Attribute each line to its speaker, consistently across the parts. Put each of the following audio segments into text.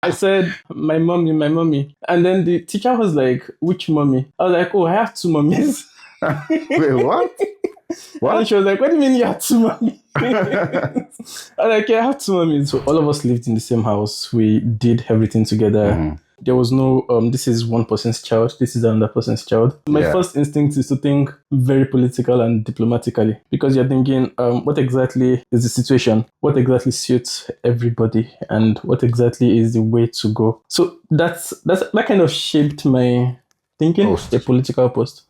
Speaker 1: I said, my mommy, my mommy. And then the teacher was like, which mommy? I was like, oh, I have two mummies.
Speaker 2: Wait, what?
Speaker 1: And she was like, what do you mean you have two mummies? I was like, yeah, I have two mummies. So all of us lived in the same house. We did everything together. There was no, this is one person's child, this is another person's child. My first instinct is to think very political and diplomatically, because you're thinking, what exactly is the situation? What exactly suits everybody? And what exactly is the way to go? So that kind of shaped my thinking. A political post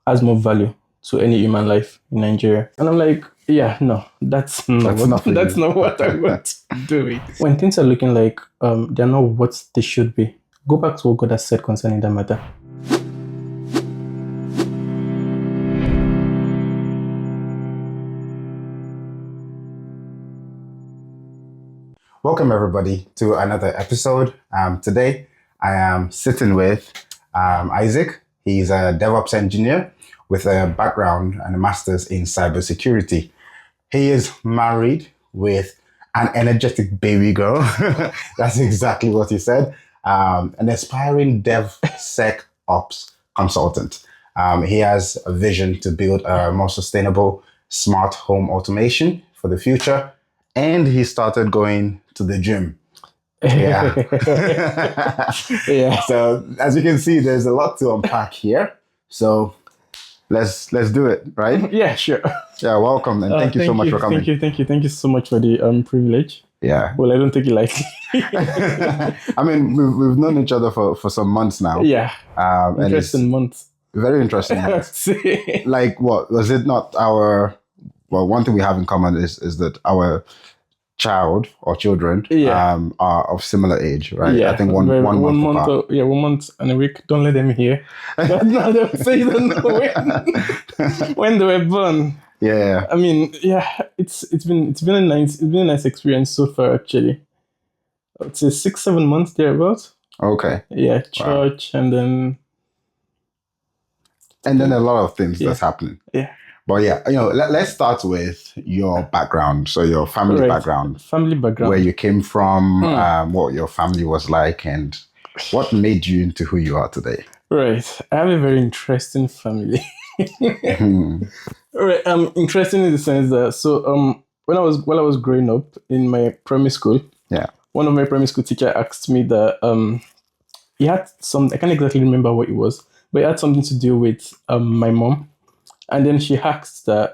Speaker 1: has more value to any human life in Nigeria. And I'm like, yeah, no, that's not what I want to do. When things are looking like they're not what they should be, go back to what God has said concerning that matter.
Speaker 2: Welcome everybody to another episode. Today I am sitting with Isaac. He's a DevOps engineer with a background and a master's in cybersecurity. He is married with an energetic baby girl. That's exactly what he said. An aspiring DevSecOps consultant. He has a vision to build a more sustainable smart home automation for the future. And he started going to the gym. Yeah.
Speaker 1: Yeah.
Speaker 2: So as you can see, there's a lot to unpack here. So let's do it, right?
Speaker 1: Yeah, sure.
Speaker 2: Yeah, welcome and thank you so much for coming.
Speaker 1: Thank you so much for the privilege.
Speaker 2: Yeah.
Speaker 1: Well, I don't take it lightly.
Speaker 2: I mean, we've known each other for some months now.
Speaker 1: Yeah. Interesting months.
Speaker 2: Very interesting months. Like what? Was it not our... Well, one thing we have in common is that our child or children are of similar age, right?
Speaker 1: Yeah,
Speaker 2: I think one month apart.
Speaker 1: 1 month and a week. Don't let them hear. But now they'll say you don't know when they were born.
Speaker 2: Yeah.
Speaker 1: I mean, yeah, it's been a nice experience so far actually. I'd say 6-7 months thereabouts.
Speaker 2: Okay.
Speaker 1: Yeah, church and then
Speaker 2: a lot of things that's happening.
Speaker 1: Yeah.
Speaker 2: But yeah, let's start with your background. So your family background.
Speaker 1: Family background.
Speaker 2: Where you came from, what your family was like, and what made you into who you are today.
Speaker 1: Right. I have a very interesting family. Right. Interesting in the sense that while I was growing up in my primary school, one of my primary school teacher asked me that he had I can't exactly remember what it was, but it had something to do with my mom. And then she asked that,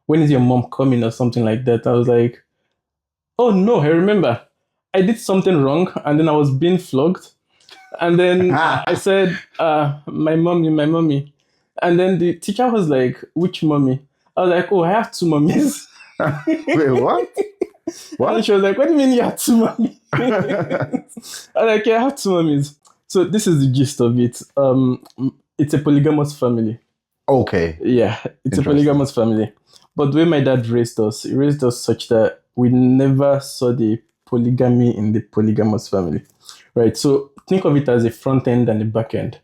Speaker 1: when is your mom coming or something like that? I was like, oh no, I remember. I did something wrong and then I was being flogged. And then I said, my mommy. And then the teacher was like, which mommy? I was like, oh, I have two mummies.
Speaker 2: Wait, what? What?
Speaker 1: And she was like, what do you mean you have two mummies? I was like, yeah, I have two mummies. So this is the gist of it. It's a polygamous family.
Speaker 2: Okay.
Speaker 1: Yeah, it's a polygamous family. But the way my dad raised us, he raised us such that we never saw the polygamy in the polygamous family, right? So think of it as a front end and a back end,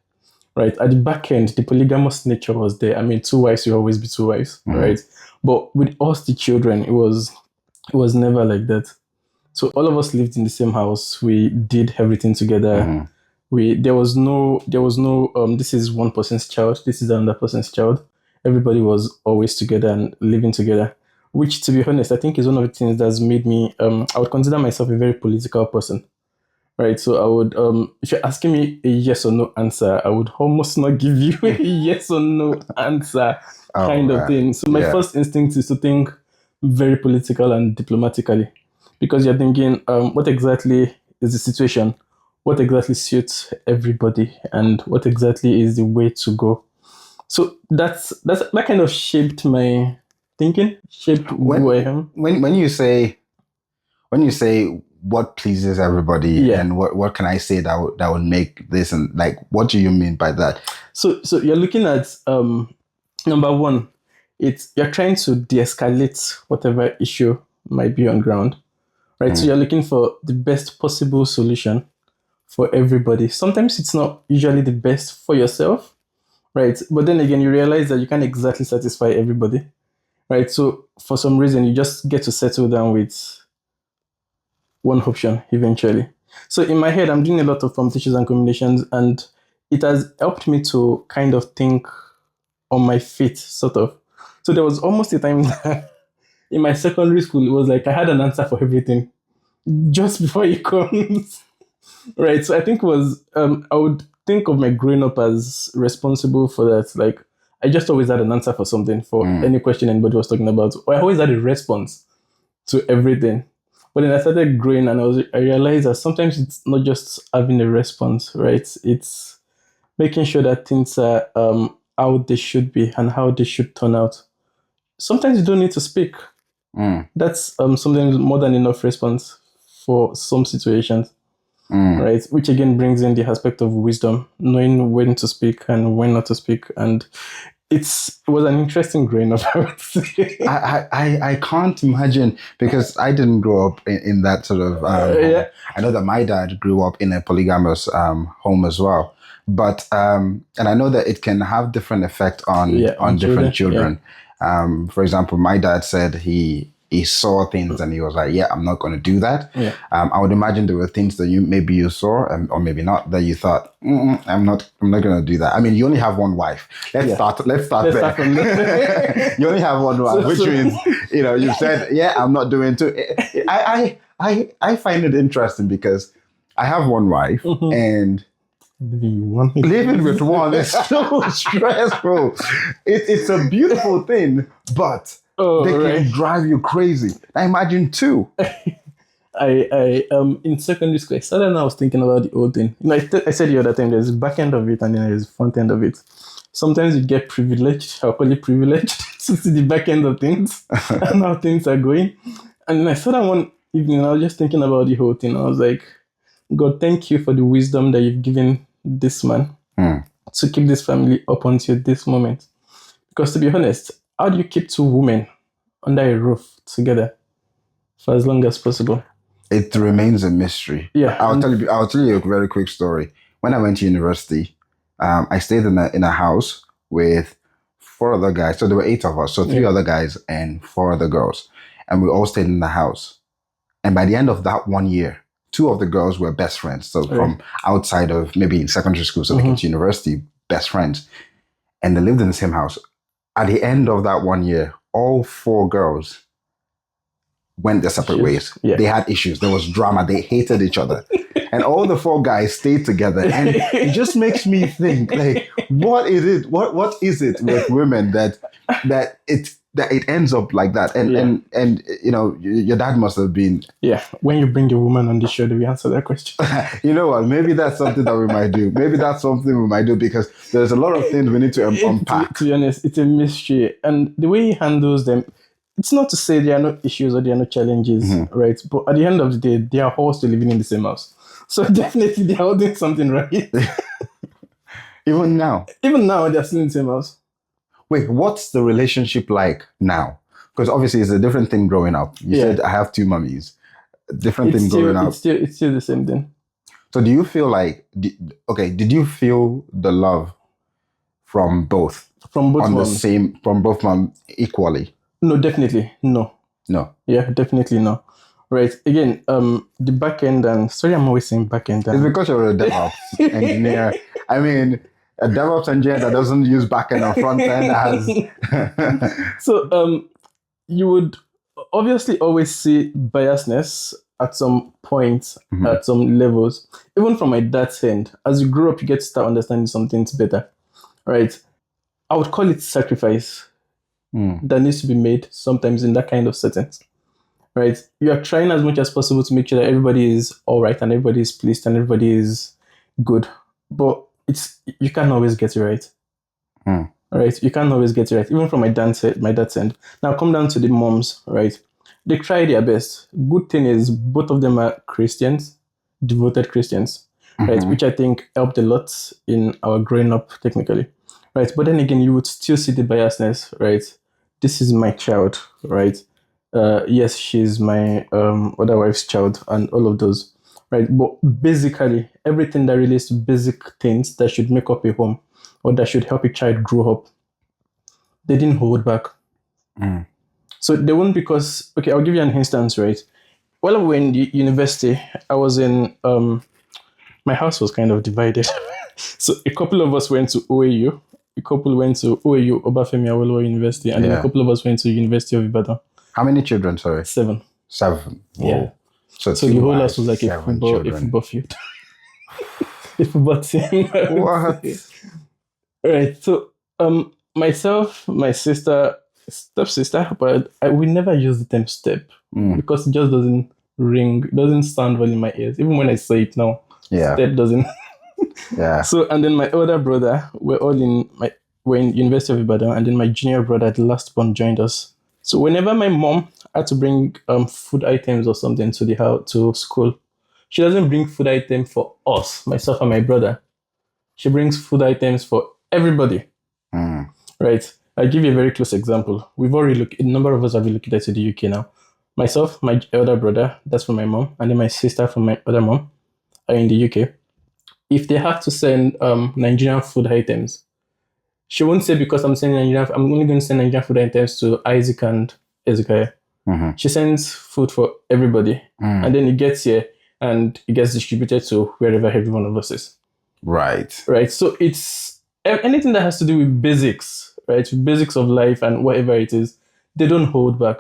Speaker 1: right? At the back end, the polygamous nature was there. I mean, two wives will always be two wives, right? But with us, the children, it was never like that. So all of us lived in the same house. We did everything together. There was no this is one person's child, this is another person's child. Everybody was always together and living together, which, to be honest, I think is one of the things that's made me I would consider myself a very political person, right? So I would if you're asking me a yes or no answer, I would almost not give you a yes or no answer kind of thing. So my first instinct is to think very political and diplomatically, because you're thinking, what exactly is the situation? What exactly suits everybody, and what exactly is the way to go? So that kind of shaped my thinking, shaped who I am.
Speaker 2: When you say what pleases everybody, and what can I say that would make this, and like, what do you mean by that?
Speaker 1: So you're looking at number one, you're trying to de-escalate whatever issue might be on ground, right? So you're looking for the best possible solution for everybody. Sometimes it's not usually the best for yourself, right? But then again, you realize that you can't exactly satisfy everybody, right? So for some reason, you just get to settle down with one option eventually. So in my head, I'm doing a lot of competitions and combinations, and it has helped me to kind of think on my feet, sort of. So there was almost a time in my secondary school, it was like I had an answer for everything just before it comes. Right. So I think it was I would think of my growing up as responsible for that. Like I just always had an answer for something, for any question anybody was talking about. Or I always had a response to everything. But then I started growing, and I realized that sometimes it's not just having a response, right? It's making sure that things are how they should be and how they should turn out. Sometimes you don't need to speak. That's sometimes more than enough response for some situations, right? Which again brings in the aspect of wisdom, knowing when to speak and when not to speak. And it was an interesting growing up, I would say.
Speaker 2: I can't imagine, because I didn't grow up in that sort of home. I know that my dad grew up in a polygamous home as well. But and I know that it can have different effect on different children. For example, my dad said he saw things and he was like, yeah, I'm not going to do that. I would imagine there were things that you saw, or maybe not, that you thought, I'm not going to do that. I mean, you only have one wife. Let's start there.
Speaker 1: From there.
Speaker 2: You only have one wife, which means, you said, yeah, I'm not doing two. I find it interesting because I have one wife, and living with one is so stressful. It's a beautiful thing, but they can drive you crazy. I imagine two.
Speaker 1: I in secondary school, I started and I was thinking about the whole thing. I said the other time, there's the back end of it and then there's the front end of it. Sometimes you get privileged, I'll call it privileged, to see the back end of things and how things are going. And then I started one evening, I was just thinking about the whole thing. I was like, God, thank you for the wisdom that you've given this man to keep this family up until this moment. Because to be honest, how do you keep two women under a roof together for as long as possible?
Speaker 2: It remains a mystery.
Speaker 1: Yeah,
Speaker 2: I'll tell you a very quick story. When I went to university, I stayed in a house with 4 other guys. So there were 8 of us. So 3 other guys and 4 other girls, and we all stayed in the house. And by the end of that 1 year, 2 of the girls were best friends. So from outside of maybe in secondary school, so they came to university, best friends, and they lived in the same house. At the end of that 1 year, all 4 girls went their separate ways. They had issues. There was drama. They hated each other. And all the 4 guys stayed together. And it just makes me think, like, what is it? What is it with women that it ends up like that? And your dad must have been.
Speaker 1: Yeah. When you bring a woman on the show, do we answer that question?
Speaker 2: You know what? Maybe that's something that we might do. Maybe that's something we might do, because there's a lot of things we need to unpack.
Speaker 1: To be honest, it's a mystery. And the way he handles them, it's not to say there are no issues or there are no challenges, right? But at the end of the day, they are all still living in the same house. So definitely they are all doing something right.
Speaker 2: Even now?
Speaker 1: Even now, they're still in the same house.
Speaker 2: Wait, what's the relationship like now? Because obviously it's a different thing growing up. You said I have 2 mummies. Different thing growing up.
Speaker 1: It's still the same thing.
Speaker 2: So do you feel like, did you feel the love from both?
Speaker 1: From both moms?
Speaker 2: From both moms equally?
Speaker 1: No, definitely. No. Yeah, definitely no. Right. Again, the back end, and sorry, I'm always saying back end.
Speaker 2: It's because you're a DevOps engineer. I mean, a DevOps engineer that doesn't use back end or front end has.
Speaker 1: So, you would obviously always see biasness at some point, at some levels. Even from my dad's end, as you grow up, you get to start understanding some things better. Right. I would call it sacrifice that needs to be made sometimes in that kind of settings. Right? You are trying as much as possible to make sure that everybody is all right and everybody is pleased and everybody is good. But you can't always get it right. Right? You can't always get it right. Even from my dad's end. Now come down to the moms, right? They try their best. Good thing is both of them are Christians, devoted Christians, right? Which I think helped a lot in our growing up technically. Right. But then again, you would still see the biasness, right? This is my child, right? Yes, she's my other wife's child and all of those, right? But basically, everything that relates to basic things that should make up a home or that should help a child grow up, they didn't hold back. So they won't, because, okay, I'll give you an instance, right? while we were in university, I was in my house was kind of divided. So a couple of us went to OAU, a couple went to OAU Obafemi Awolowo University, and then a
Speaker 2: Yeah.
Speaker 1: couple of us went to University of Ibadan.
Speaker 2: How many children? Sorry.
Speaker 1: 7.
Speaker 2: 7. Whoa.
Speaker 1: Yeah. So
Speaker 2: two
Speaker 1: the whole
Speaker 2: wives,
Speaker 1: house was like a
Speaker 2: 7
Speaker 1: football
Speaker 2: children.
Speaker 1: field. A football team.
Speaker 2: What?
Speaker 1: Right. So myself, my sister, stepsister, but we never use the term step because it just doesn't ring, it doesn't sound well in my ears. Even when I say it now,
Speaker 2: Yeah.
Speaker 1: step doesn't.
Speaker 2: Yeah.
Speaker 1: So and then my older brother, we're in University of Ibadan, and then my junior brother, the last one, joined us. So whenever my mom had to bring food items or something to the house to school, she doesn't bring food item for us, myself and my brother. She brings food items for everybody. Right. I'll give you a very close example. We've already a number of us have relocated to the UK now. Myself, my elder brother, that's from my mom, and then my sister from my other mom are in the UK. If they have to send Nigerian food items, she won't say because I'm only going to send Nigerian food items to Isaac and Ezekiel. She sends food for everybody, and then it gets here and it gets distributed to wherever every one of us is.
Speaker 2: Right.
Speaker 1: Right. So it's anything that has to do with basics, right? Basics of life and whatever it is, they don't hold back.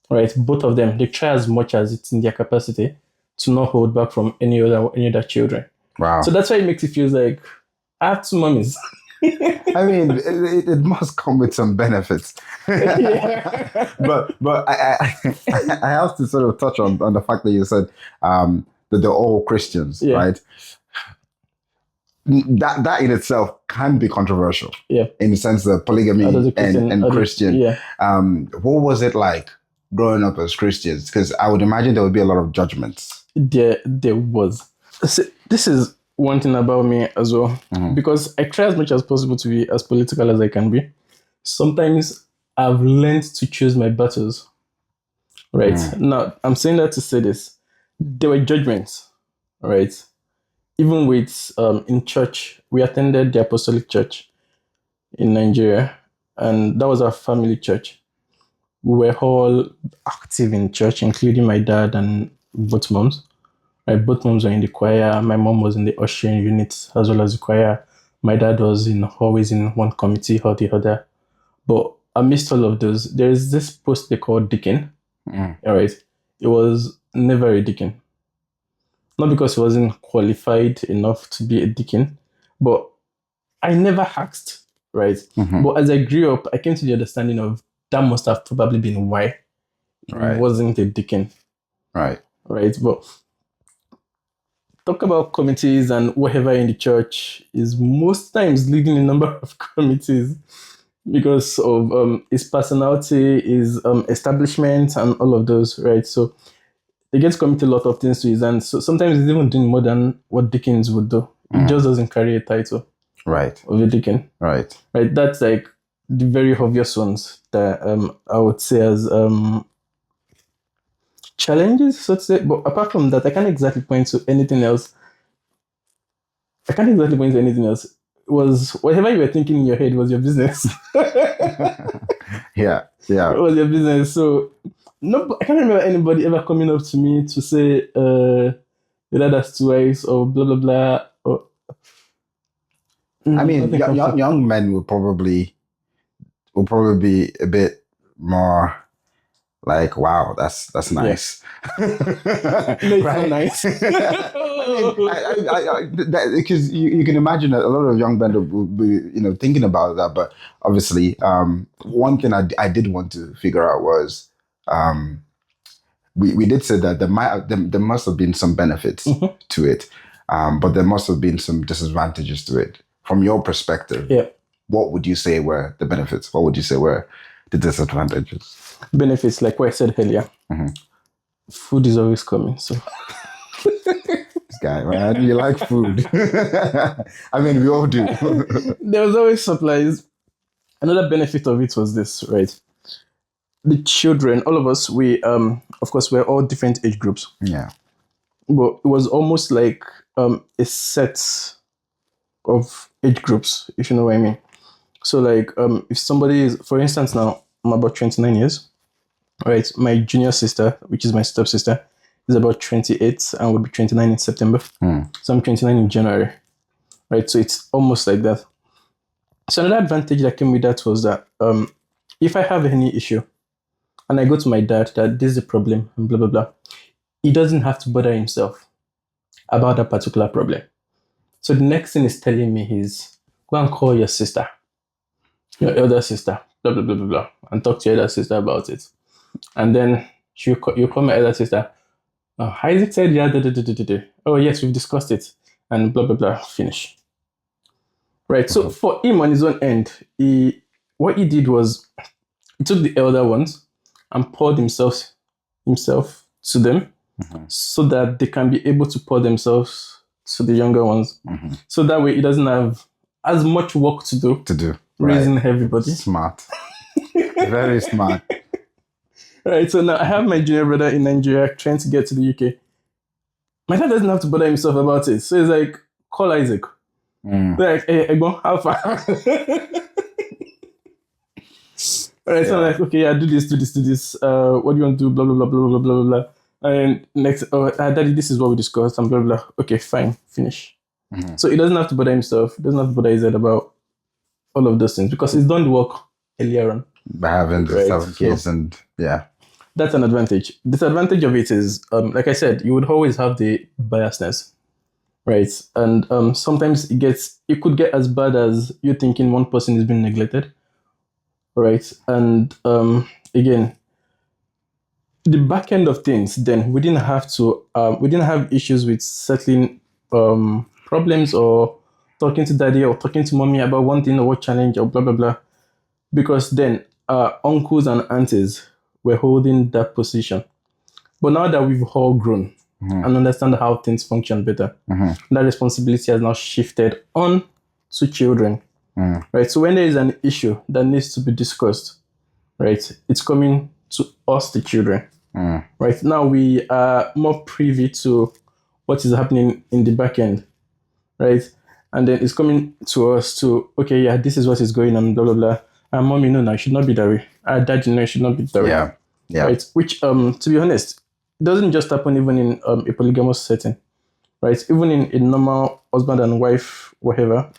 Speaker 1: Right. Both of them, they try as much as it's in their capacity to not hold back from any other children.
Speaker 2: Wow.
Speaker 1: So that's why it makes it feel like I have 2 mummies.
Speaker 2: I mean, it must come with some benefits. but I have to sort of touch on the fact that you said that they're all Christians, right? That in itself can be controversial.
Speaker 1: Yeah.
Speaker 2: In the sense that polygamy and Christian.
Speaker 1: Yeah.
Speaker 2: What was it like growing up as Christians? Because I would imagine there would be a lot of judgments.
Speaker 1: There was. So this is one thing about me as well, because I try as much as possible to be as political as I can be. Sometimes I've learned to choose my battles. Right. Now, I'm saying that to say this. There were judgments, right? Even with in church, we attended the Apostolic Church in Nigeria, and that was our family church. We were all active in church, including my dad and both moms. Right, both moms were in the choir. My mom was in the ushering unit as well as the choir. My dad was always in one committee or the other. But amidst all of those, there is this post they call deacon. All right, it was never a deacon. Not because he wasn't qualified enough to be a deacon, but I never asked, right? But as I grew up, I came to the understanding of that must have probably been why he wasn't a deacon.
Speaker 2: Right.
Speaker 1: Right. But talk about committees and whatever in the church is most times leading a number of committees because of his personality, his establishment, and all of those, right? So they get to commit a lot of things to his hands. So sometimes he's even doing more than what deacons would do. He just doesn't carry a title.
Speaker 2: Right.
Speaker 1: Of a deacon.
Speaker 2: Right.
Speaker 1: Right. That's like the very obvious ones that I would say as challenges, so to say. But apart from that, I can't exactly point to anything else. It was whatever you were thinking in your head was your business.
Speaker 2: Yeah.
Speaker 1: It was your business. So no, I can't remember anybody ever coming up to me to say your dad has 2 wives or blah blah blah. Or,
Speaker 2: I mean, young men will probably be a bit more like, wow, that's nice.
Speaker 1: Yeah. It's right? Nice.
Speaker 2: Because you can imagine that a lot of young men will be, thinking about that. But obviously, one thing I did want to figure out was, we did say that there must have been some benefits to it, but there must have been some disadvantages to it. From your perspective, what would you say were the benefits? What would you say were the disadvantages?
Speaker 1: Benefits, like what I said earlier. Food is always coming. So
Speaker 2: this guy, man, you like food. I mean, we all do.
Speaker 1: There was always supplies. Another benefit of it was this, right? The children, all of us, we of course we're all different age groups.
Speaker 2: Yeah.
Speaker 1: But it was almost like a set of age groups, if you know what I mean. So like if somebody is, for instance, now I'm about 29 years. Right. My junior sister, which is my stepsister, is about 28 and will be 29 in September. So I'm 29 in January. Right. So it's almost like that. So another advantage that came with that was that if I have any issue and I go to my dad that this is a problem and blah blah blah, he doesn't have to bother himself about that particular problem. So the next thing he's telling me is go and call your sister, your elder sister, blah blah blah blah blah, and talk to your elder sister about it. And then you call my elder sister. Isaac said, yeah, oh yes, we've discussed it, and blah blah blah. Finish. Right. So for him on his own end, what he did was he took the elder ones and poured himself to them, so that they can be able to pour themselves to the younger ones. So that way he doesn't have as much work to do raising everybody.
Speaker 2: Smart. Very smart.
Speaker 1: Right, so now I have my junior brother in Nigeria trying to get to the UK. My dad doesn't have to bother himself about it. So he's like, call Isaac. Like, hey, go, how far? Alright, so I'm like, okay, yeah, do this. What do you want to do? Blah, blah, blah, blah, blah, blah, blah. And next, daddy, this is what we discussed, and blah, blah. Okay, fine, finish. So he doesn't have to bother himself. He doesn't have to bother his head about all of those things because he's done the work earlier on.
Speaker 2: By having the 7 kids and yeah.
Speaker 1: That's an advantage. Disadvantage of it is, like I said, you would always have the biasness, right? And sometimes it could get as bad as you thinking one person is being neglected, right? And again, the back end of things, then we didn't have issues with settling problems or talking to daddy or talking to mommy about one thing or what challenge or blah blah blah, because then uncles and aunties were holding that position. But now that we've all grown and understand how things function better, that responsibility has now shifted on to children. Right? So when there is an issue that needs to be discussed, right, it's coming to us, the children. Right? Now we are more privy to what is happening in the back end, right? And then it's coming to us to, okay, yeah, this is what is going on, blah, blah, blah. Mommy, no, it should not be that way. Dad, no, it should not be that way.
Speaker 2: Yeah.
Speaker 1: Right? Which, to be honest, doesn't just happen even in a polygamous setting, right? Even in a normal husband and wife, whatever,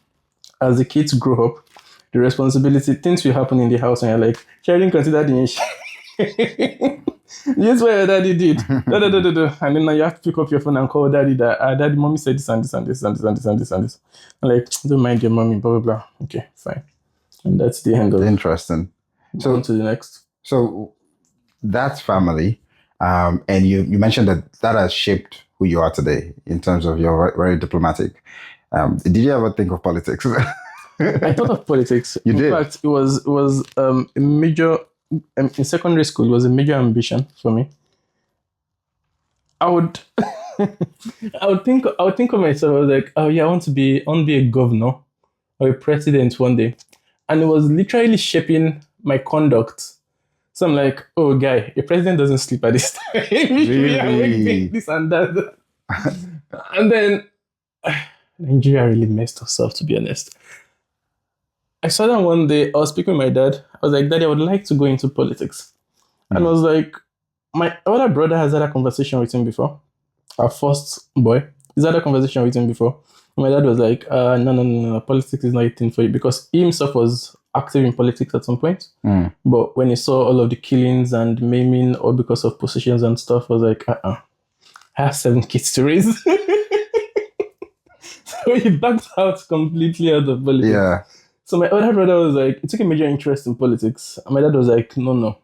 Speaker 1: as the kids grow up, the responsibility, things will happen in the house and you're like, I didn't consider the issue. This is what your daddy did. And then now you have to pick up your phone and call daddy that, daddy, mommy said this and this and this and this and this and this and this. I'm like, don't mind your mommy, blah, blah, blah. Okay, fine. And that's the end of it.
Speaker 2: Interesting. So
Speaker 1: on to the next.
Speaker 2: So that's family. And you mentioned that has shaped who you are today in terms of you're very diplomatic. Did you ever think of politics?
Speaker 1: I thought of politics.
Speaker 2: You did?
Speaker 1: In fact, it was a major, in secondary school, it was a major ambition for me. I would think of myself, I was like, oh yeah, I want to be a governor or a president one day. And it was literally shaping my conduct. So I'm like, oh guy, a president doesn't sleep at this time. Really? This and that. And then Nigeria really messed us up, to be honest. I saw that one day, I was speaking with my dad. I was like, Daddy, I would like to go into politics. And I was like, my older brother has had a conversation with him before. Our first boy. He's had a conversation with him before. And my dad was like, no, politics is not a thing for you. Because he himself was active in politics at some point. But when he saw all of the killings and maiming, all because of positions and stuff, I was like, I have 7 kids to raise. So he backed out completely out of politics.
Speaker 2: Yeah.
Speaker 1: So my older brother was like, he took a major interest in politics. And my dad was like, no.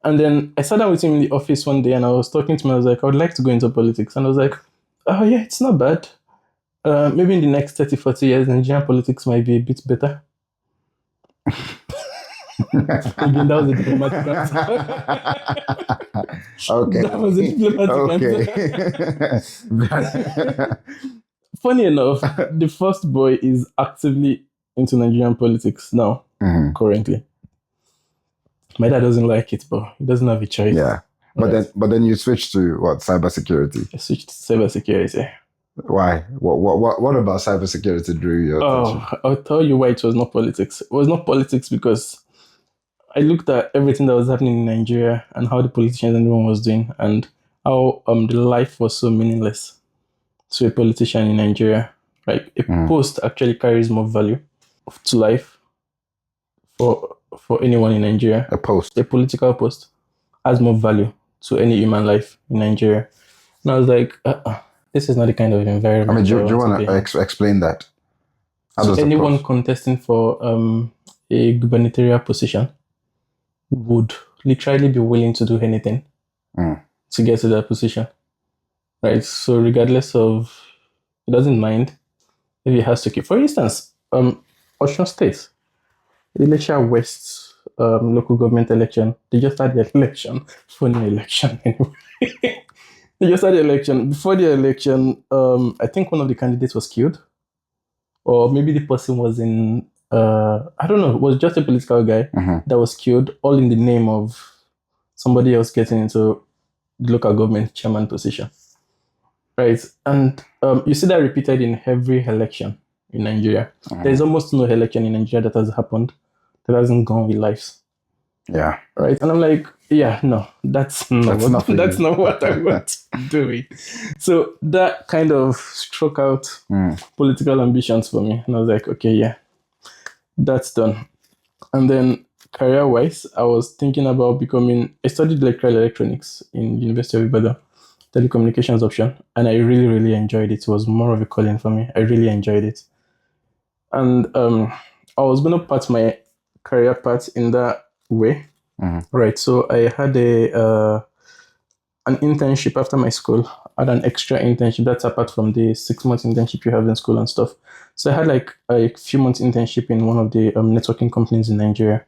Speaker 1: And then I sat down with him in the office one day and I was talking to him. I was like, I would like to go into politics. And I was like, oh yeah, it's not bad. Maybe in the next 30, 40 years, Nigerian politics might be a bit better. Again, that was a diplomatic answer.
Speaker 2: Okay.
Speaker 1: That was a diplomatic answer. Funny enough, the first boy is actively into Nigerian politics now, currently. My dad doesn't like it, but he doesn't have a choice.
Speaker 2: Yeah. But then you switched to what? Cybersecurity.
Speaker 1: I switched to cybersecurity.
Speaker 2: Why? What about cybersecurity drew your attention?
Speaker 1: I'll tell you why it was not politics. It was not politics because I looked at everything that was happening in Nigeria and how the politicians and everyone was doing, and how the life was so meaningless to a politician in Nigeria. Like a post actually carries more value to life for anyone in Nigeria.
Speaker 2: A post.
Speaker 1: A political post has more value to any human life in Nigeria. And I was like, this is not the kind of environment.
Speaker 2: I mean, do you want to explain that?
Speaker 1: So anyone contesting for a gubernatorial position would literally be willing to do anything to get to that position, right? So regardless of, he doesn't mind if he has to keep. For instance, Osun State, the Elisha West local government election, they just had the election, funny election anyway. They just had the election. Before the election, I think one of the candidates was killed, or maybe the person was in, I don't know, it was just a political guy that was killed, all in the name of somebody else getting into the local government chairman position. Right. And you see that repeated in every election in Nigeria. There's almost no election in Nigeria that has happened that hasn't gone with lives.
Speaker 2: Yeah.
Speaker 1: Right. And I'm like, yeah, no, that's not what I want to do. So that kind of struck out political ambitions for me. And I was like, okay, yeah, that's done. And then career-wise, I was thinking about I studied electrical electronics in University of Ibadan, telecommunications option, and I really, really enjoyed it. It was more of a calling for me. I really enjoyed it. And I was going to part my career path in that way. Right. So I had an internship after my school. I had an extra internship. That's apart from the 6 months internship you have in school and stuff. So I had like a few months internship in one of the networking companies in Nigeria,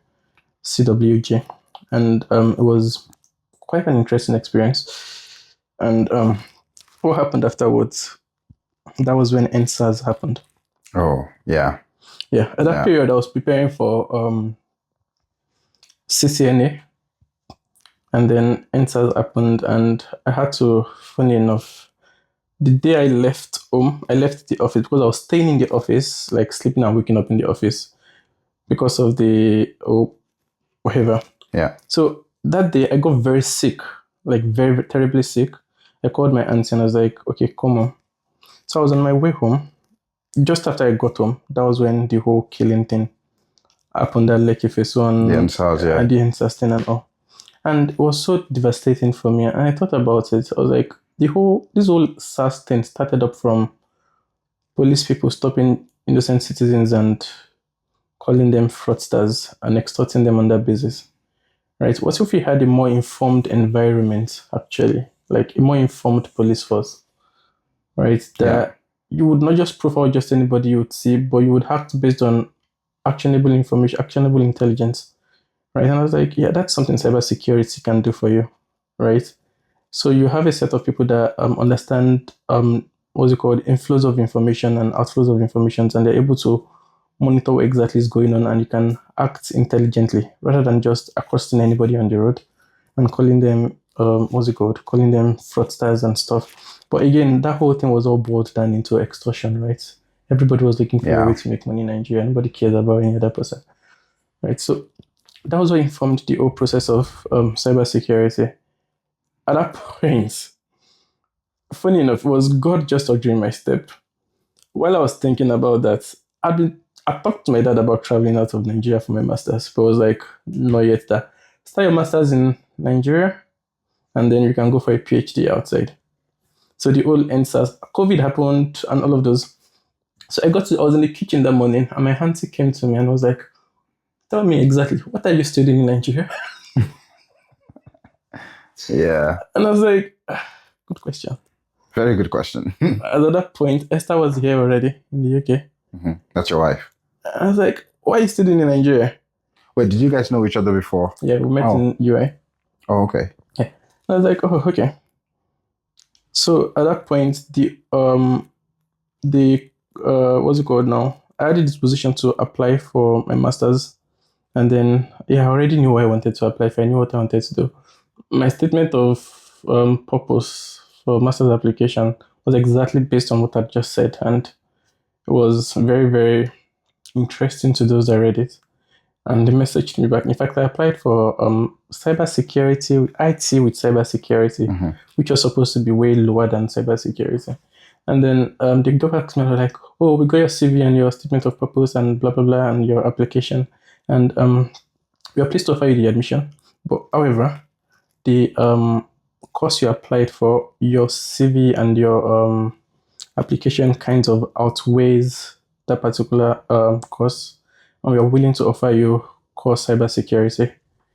Speaker 1: CWG. And it was quite an interesting experience. And what happened afterwards, that was when NSAS happened.
Speaker 2: Oh, yeah.
Speaker 1: Yeah. At that period, I was preparing for CCNA, and then NSAS happened, and I had to, funny enough, the day I left home, I left the office because I was staying in the office, like sleeping and waking up in the office because of the whatever.
Speaker 2: Yeah.
Speaker 1: So that day I got very sick, like very, very terribly sick. I called my auntie and I was like, okay, come on. So I was on my way home. Just after I got home, that was when the whole killing thing happened at Lekki Phase 1.
Speaker 2: The NSAS, yeah.
Speaker 1: And the NSAS thing and all. And it was so devastating for me. And I thought about it. I was like, this whole SARS thing started up from police people stopping innocent citizens and calling them fraudsters and extorting them on that basis. Right? What if we had a more informed environment, actually? Like a more informed police force, right? That you would not just profile just anybody you would see, but you would act based on actionable information, actionable intelligence, right? And I was like, yeah, that's something cybersecurity can do for you, right? So you have a set of people that understand inflows of information and outflows of information, and they're able to monitor what exactly is going on, and you can act intelligently rather than just accosting anybody on the road and calling them calling them fraudsters and stuff. But again, that whole thing was all boiled down into extortion, right? Everybody was looking for a way to make money in Nigeria. Nobody cares about any other person, right? So that was what informed the whole process of cybersecurity. At that point, funny enough, it was God just ordering my step. While I was thinking about that, I talked to my dad about traveling out of Nigeria for my master's, but I was like, not yet that. Start your master's in Nigeria, and then you can go for a PhD outside. So the whole NSAS, COVID happened, and all of those. So I was in the kitchen that morning, and my auntie came to me and was like, tell me exactly, what are you studying in Nigeria?
Speaker 2: Yeah.
Speaker 1: And I was like, good question.
Speaker 2: Very good question.
Speaker 1: At that point, Esther was here already in the UK.
Speaker 2: Mm-hmm. That's your wife.
Speaker 1: I was like, why are you studying in Nigeria?
Speaker 2: Wait, did you guys know each other before?
Speaker 1: Yeah, we met in UI.
Speaker 2: Oh, okay.
Speaker 1: Yeah. I was like, oh, okay. So at that point, what's it called now? I had a disposition to apply for my master's, and then I already knew what I wanted to apply for. I knew what I wanted to do. My statement of purpose for master's application was exactly based on what I just said, and it was very, very interesting to those that read it. And they messaged me back. In fact, I applied for cybersecurity, IT with cybersecurity, which was supposed to be way lower than cybersecurity. And then they got back to me and were like, oh, we got your CV and your statement of purpose and blah, blah, blah, and your application. And we are pleased to offer you the admission. But however, the course you applied for, your CV and your application kind of outweighs that particular course, and we are willing to offer you course cybersecurity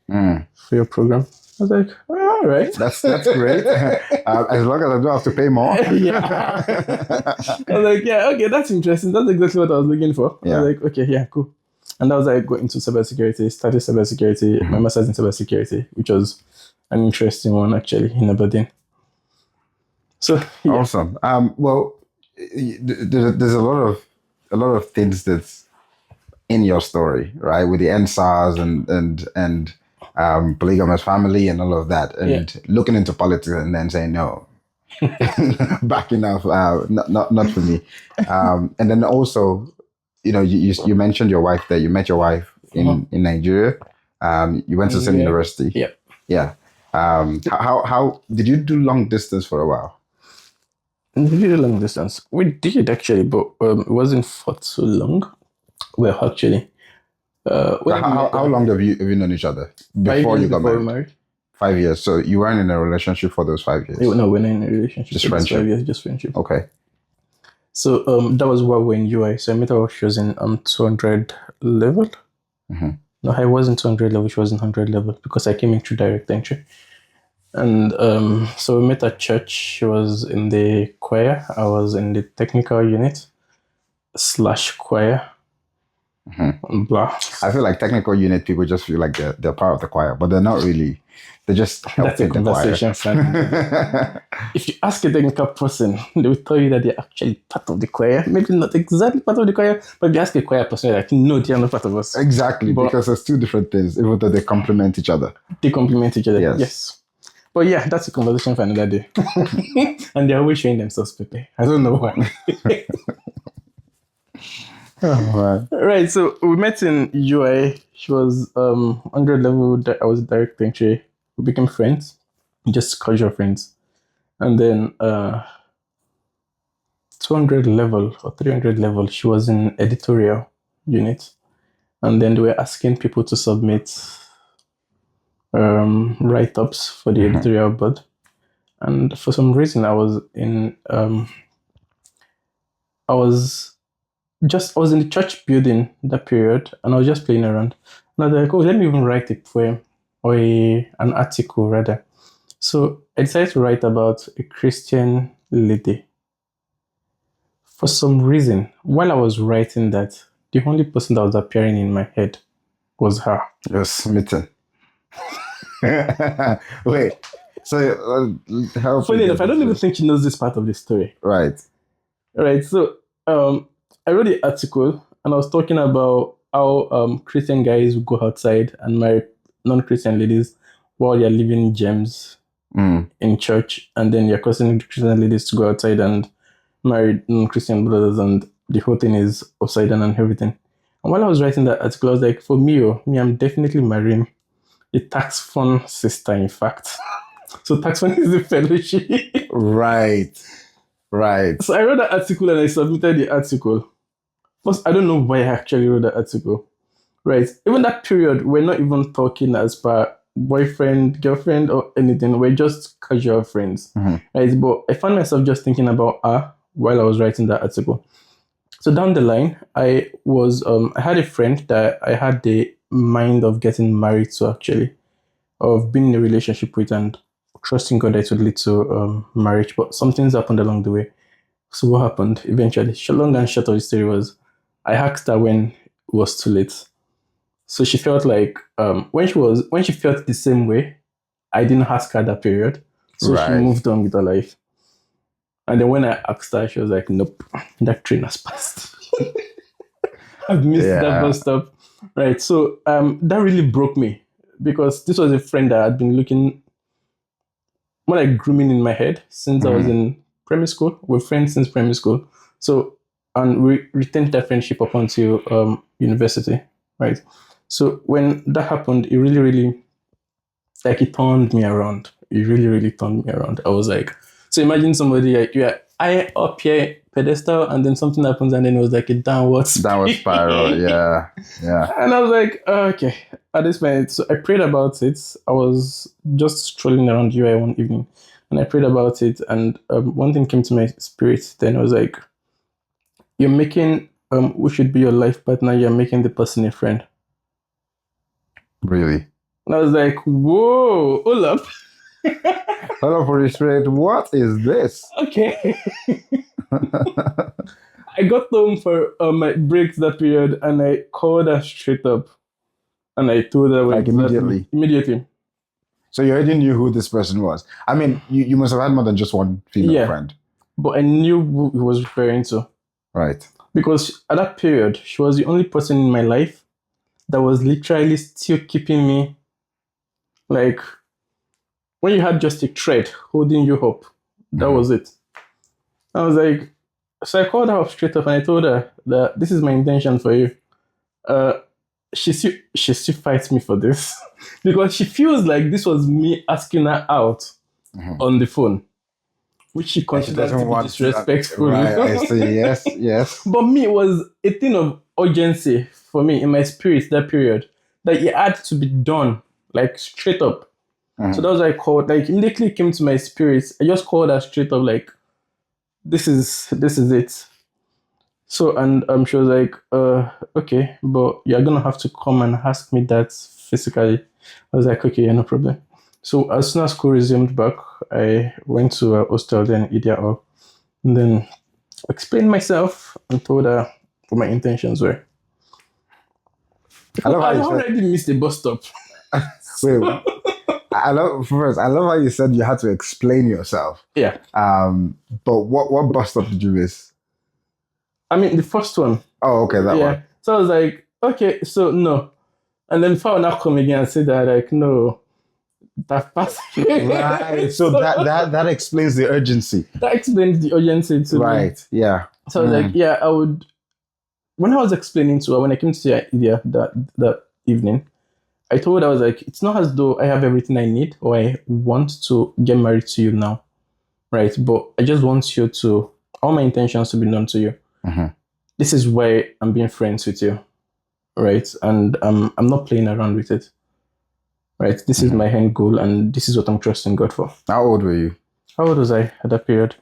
Speaker 1: for your program. I was like, all right.
Speaker 2: That's great. As long as I don't have to pay more.
Speaker 1: Yeah. I was like, yeah, okay, that's interesting. That's exactly what I was looking for. I was like, okay, yeah, cool. And that was like going into cybersecurity, studied cybersecurity, my master's in cybersecurity, which was an interesting one actually in Aberdeen. So yeah.
Speaker 2: Awesome. Well, there's a lot of things that's in your story, right? With the NSARS and polygamous family and all of that, and looking into politics and then saying no, backing off, not for me. And then also, you mentioned your wife there. You met your wife in Nigeria. You went to the same university.
Speaker 1: Yeah.
Speaker 2: Yeah. How did you do long distance for a while?
Speaker 1: We did long distance. We did actually, but it wasn't for too long. Well, actually,
Speaker 2: how long have you known each other before you got married? 5 years. So you weren't in a relationship for those 5 years?
Speaker 1: No, we're not in a relationship.
Speaker 2: Just friendship.
Speaker 1: 5 years, just friendship.
Speaker 2: Okay.
Speaker 1: So that was while we're in UI. So I met her while she was in 200 level. No, I wasn't 200 level. She was in 100 level because I came in through direct entry. And so we met at church. She was in the choir. I was in the technical unit / choir. Blah.
Speaker 2: I feel like technical unit people just feel like they're part of the choir, but they're not really. They just help
Speaker 1: That's a conversation. If you ask a technical person, they will tell you that they're actually part of the choir. Maybe not exactly part of the choir, but if you ask a choir person, they're like, no, they're not part of us.
Speaker 2: Exactly, because there's two different things, even though they complement each other.
Speaker 1: They complement each other, yes. But yeah, that's a conversation for another day. And they're always showing themselves, Pepe. I don't know why.
Speaker 2: Oh,
Speaker 1: right, so we met in UI. She was 100 level. I was direct entry. We became friends, just casual friends. And then 200 level or 300 level, she was in editorial unit. And then they were asking people to submit write-ups for the editorial board. And for some reason, I was in the church building that period, and I was just playing around. And I was like, oh, let me even write a poem or an article rather. So I decided to write about a Christian lady. For some reason, while I was writing that, the only person that was appearing in my head was her.
Speaker 2: You're smitten. Wait. So how?
Speaker 1: Funny enough, I don't even think she knows this part of the story.
Speaker 2: Right.
Speaker 1: So I wrote the article and I was talking about how Christian guys would go outside and marry non-Christian ladies while they're living gems in church, and then you're causing Christian ladies to go outside and marry non-Christian brothers, and the whole thing is upside down and everything. And while I was writing that article, I was like, for me, I'm definitely marrying the tax fund sister, in fact. So tax fund is the fellowship.
Speaker 2: Right.
Speaker 1: So I wrote that article and I submitted the article. First, I don't know why I actually wrote that article. Right. Even that period, we're not even talking as per boyfriend, girlfriend, or anything. We're just casual friends. Right. But I found myself just thinking about her while I was writing that article. So down the line, I had a friend that I had the mind of getting married to, actually, of being in a relationship with and trusting God that it would lead to marriage. But some things happened along the way. So what happened eventually? Long and short of the story was, I asked her when it was too late. So she felt like when she felt the same way, I didn't ask her that period. So she moved on with her life. And then when I asked her, she was like, nope, that train has passed. I've missed that bus stop. Right. So that really broke me, because this was a friend that had been looking more like grooming in my head since I was in primary school. We're friends since primary school. So, and we retained that friendship up until university. Right. So when that happened, it really, really, like, it turned me around. It really, really turned me around. I was like, so imagine somebody like you're I up here pedestal, and then something happens, and then it was like a downward
Speaker 2: spiral. Yeah. Yeah.
Speaker 1: And I was like, oh, okay. At this point, so I prayed about it. I was just strolling around UI one evening, and I prayed about it. And one thing came to my spirit. Then I was like, "You're making who should be your life partner. You're making the person a friend."
Speaker 2: Really?
Speaker 1: And I was like, "Whoa, hold up."
Speaker 2: Hello, Holy Spirit. What is this?
Speaker 1: Okay. I got home for my breaks that period, and I called her straight up, and I told her
Speaker 2: Like
Speaker 1: immediately.
Speaker 2: So you already knew who this person was. I mean, you must have had more than just one female friend.
Speaker 1: But I knew who he was referring to.
Speaker 2: Right.
Speaker 1: Because at that period, she was the only person in my life that was literally still keeping me, like, when you had just a thread holding you up, that was it. I was like, so I called her up straight up, and I told her that this is my intention for you. She still fights me for this because she feels like this was me asking her out on the phone, which she considers to be disrespectful.
Speaker 2: Right, I see. Yes, yes.
Speaker 1: But me, it was a thing of urgency for me in my spirit that period, that it had to be done, like, straight up. So that was why I called, like, immediately came to my spirit. I just called her straight up, like, this is it. So, and she was like, okay, but you're gonna have to come and ask me that physically. I was like, okay, yeah, no problem. So as soon as school resumed back, I went to a hostel, then Idia up, and then explained myself and told her what my intentions were. I already missed the bus stop.
Speaker 2: Wait, I love how you said you had to explain yourself.
Speaker 1: Yeah.
Speaker 2: But what bus stop did you miss?
Speaker 1: I mean, the first one.
Speaker 2: Oh, okay, that one.
Speaker 1: So I was like, okay, so no. And then before I now come again and say that, like, no, that passed.
Speaker 2: Right. So that explains the urgency.
Speaker 1: That explains the urgency to me.
Speaker 2: Right. Yeah.
Speaker 1: So I was like, yeah, I would. When I was explaining to her, when I came to see her idea that evening, I told her, I was like, it's not as though I have everything I need or I want to get married to you now, right? But I just want you to, all my intentions to be known to you. This is why I'm being friends with you, right? And I'm not playing around with it, right? This is my end goal, and this is what I'm trusting God for.
Speaker 2: How old were you?
Speaker 1: How old was I at that period?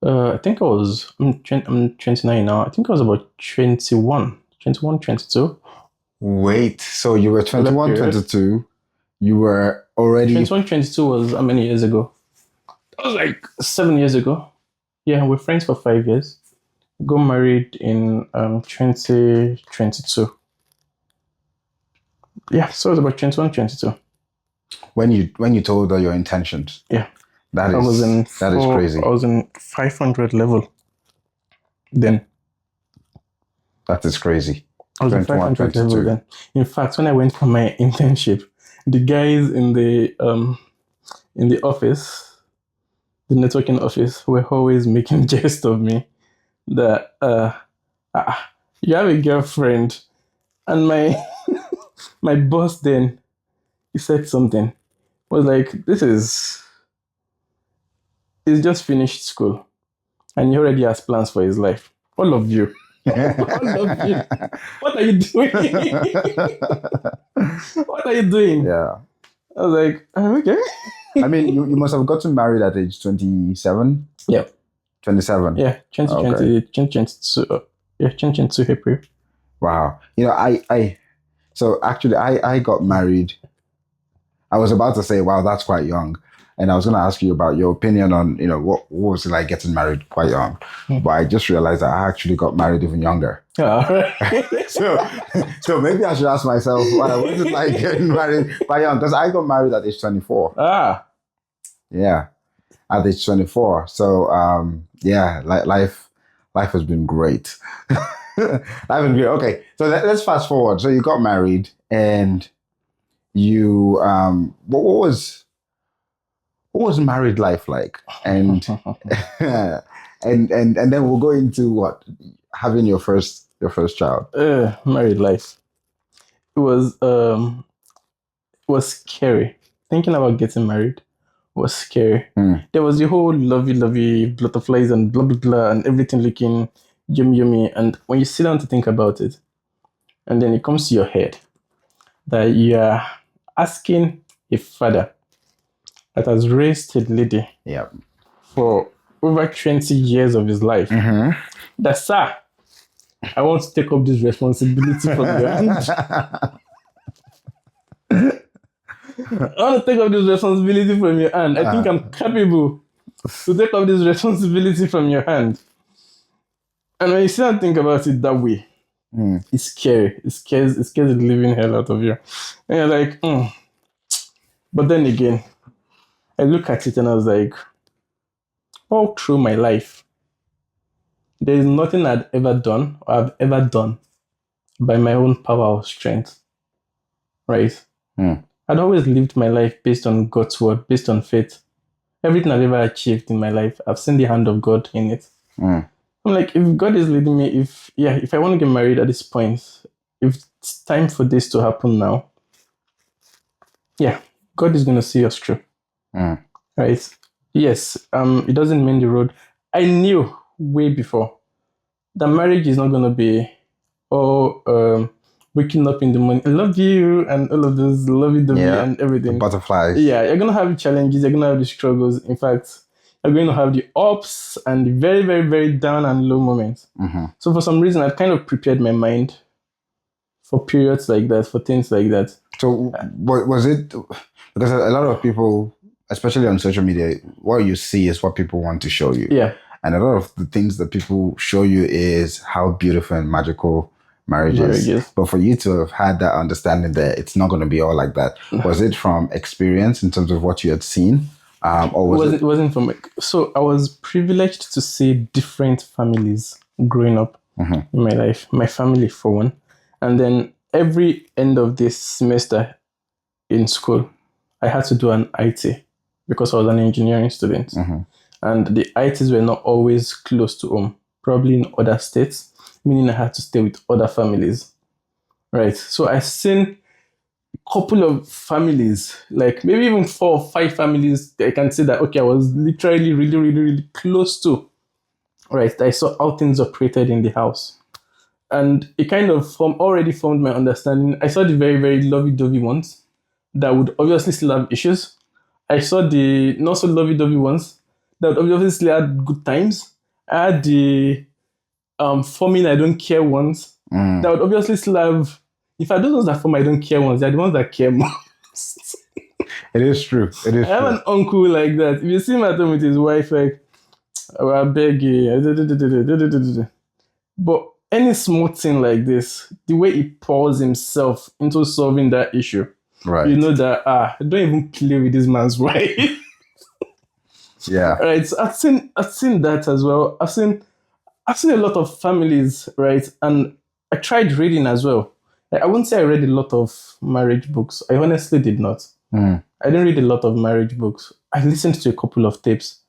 Speaker 1: I think I'm 29 now. I think I was about 21, 22.
Speaker 2: Wait, so you were 21, 22. You were already...
Speaker 1: 21, 22 was how many years ago? That was like 7 years ago. Yeah, we're friends for 5 years. Got married in 2022. Yeah, so it was about 21, 22.
Speaker 2: When you told her your intentions.
Speaker 1: Yeah.
Speaker 2: That is crazy.
Speaker 1: I was in 500 level then.
Speaker 2: That is crazy.
Speaker 1: I was in 500 level then. In fact, when I went for my internship, the guys in the office, the networking office, were always making jest of me that you have a girlfriend, and my my boss then, he said something. Was like, he's just finished school and he already has plans for his life. All of you. All of you. What are you doing? What are you doing?
Speaker 2: Yeah.
Speaker 1: I was like, okay.
Speaker 2: I mean, you must have gotten married at age 27?
Speaker 1: Yeah.
Speaker 2: 27?
Speaker 1: Yeah, 2022. Yeah, 2022 April.
Speaker 2: Wow. You know, I got married. I was about to say, wow, that's quite young. And I was going to ask you about your opinion on, you know, what was it like getting married quite young? But I just realized that I actually got married even younger. So maybe I should ask myself, what was it like getting married quite young? Because I got married at age 24. Yeah, at age 24. So, yeah, life has been great. Life has been okay. So let's fast forward. So you got married, and you, what was married life like? And and then we'll go into what, having your first child.
Speaker 1: Married life. was scary. Thinking about getting married was scary.
Speaker 2: Mm.
Speaker 1: There was the whole lovey butterflies and blah blah blah and everything looking yummy. And when you sit down to think about it, and then it comes to your head that you are asking a father that has raised a lady
Speaker 2: Yeah.
Speaker 1: for over 20 years of his life, that, sir, I want to take up this responsibility from your hand. I want to take up this responsibility from your hand. I think I'm capable to take up this responsibility from your hand. And when you sit and think about it that way, it's scary. It scares the living hell out of you. And you're like, But then again, I look at it and I was like, all through my life, there is nothing I'd ever done or I've ever done by my own power or strength. Right? I'd always lived my life based on God's word, based on faith. Everything I've ever achieved in my life, I've seen the hand of God in it. I'm like, if God is leading me, if I want to get married at this point, if it's time for this to happen now, God is going to see us through. Right? Yes, it doesn't mean the road. I knew way before that marriage is not going to be, waking up in the morning, I love you, and all of those lovey-dovey and everything.
Speaker 2: Butterflies.
Speaker 1: Yeah, you're going to have the challenges, you're going to have the struggles. In fact, you're going to have the ups and the very, very, very down and low moments. So for some reason, I kind of prepared my mind for periods like that, for things like that.
Speaker 2: So was it, because a lot of people, especially on social media, what you see is what people want to show you.
Speaker 1: Yeah.
Speaker 2: And a lot of the things that people show you is how beautiful and magical marriage is. But for you to have had that understanding that it's not going to be all like that, was it from experience in terms of what you had seen? Or was
Speaker 1: it wasn't from, so I was privileged to see different families growing up in my life. My family, for one. And then every end of this semester in school, I had to do an IT because I was an engineering student. And the ITs were not always close to home, probably in other states, meaning I had to stay with other families. Right. So I've seen a couple of families, like maybe even 4 or 5 families, I can say that, okay, I was literally really, really, really close to. Right. I saw how things operated in the house. And it kind of already formed my understanding. I saw the very, very lovey-dovey ones that would obviously still have issues. I saw the not so lovey-dovey ones that would obviously had good times. I had the forming I don't care ones that would obviously still have. In fact, those ones that form I don't care ones, they're the ones that care most.
Speaker 2: It is true. It is
Speaker 1: I have an uncle like that. If you see him at home with his wife, like, oh, I beg you. But any small thing like this, the way he pours himself into solving that issue,
Speaker 2: right?
Speaker 1: You know that don't even play with this man's wife.
Speaker 2: Yeah.
Speaker 1: Right. So I've seen that as well. I've seen a lot of families, right? And I tried reading as well. I wouldn't say I read a lot of marriage books. I honestly did not. I didn't read a lot of marriage books. I listened to a couple of tapes,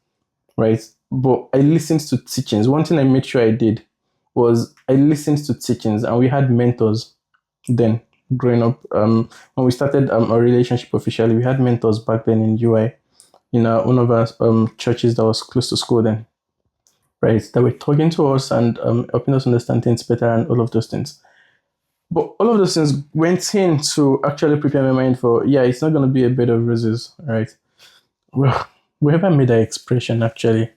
Speaker 1: right? But I listened to teachings. One thing I made sure I did was I listened to teachings, and we had mentors then growing up. When we started our relationship officially, we had mentors back then in UI, in one of our churches that was close to school then, right? That were talking to us and helping us understand things better and all of those things. But all of those things went in to actually prepare my mind for, it's not going to be a bed of roses, right? Well, whoever made that expression actually,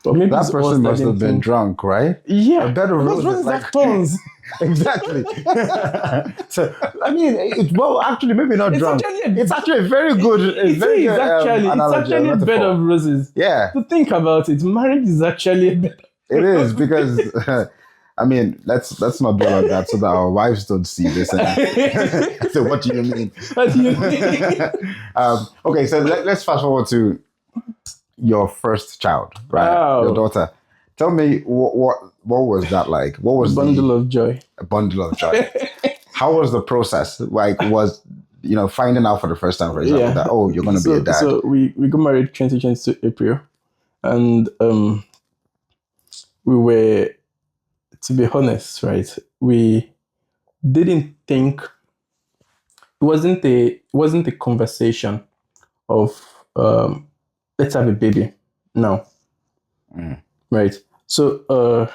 Speaker 1: but maybe
Speaker 2: that person must have been drunk, right?
Speaker 1: Yeah,
Speaker 2: a bed of roses,
Speaker 1: like thorns.
Speaker 2: Exactly. So I mean, actually, maybe not drunk. It's actually a very good.
Speaker 1: It's actually a bed of roses.
Speaker 2: Yeah.
Speaker 1: To think about it, marriage is actually a bed.
Speaker 2: It is, because I mean, let's not dwell on that so that our wives don't see this. So what do you mean?
Speaker 1: What do you mean?
Speaker 2: Okay, so let's fast forward to your first child, right?
Speaker 1: Wow.
Speaker 2: Your daughter. Tell me what was that like? What was
Speaker 1: a bundle of joy?
Speaker 2: A bundle of joy. How was the process? Like, was finding out for the first time, for example, that you're going to be a dad?
Speaker 1: So we got married 2022 April, and we were, to be honest, right, we didn't think it wasn't a conversation of let's have a baby now. Right. So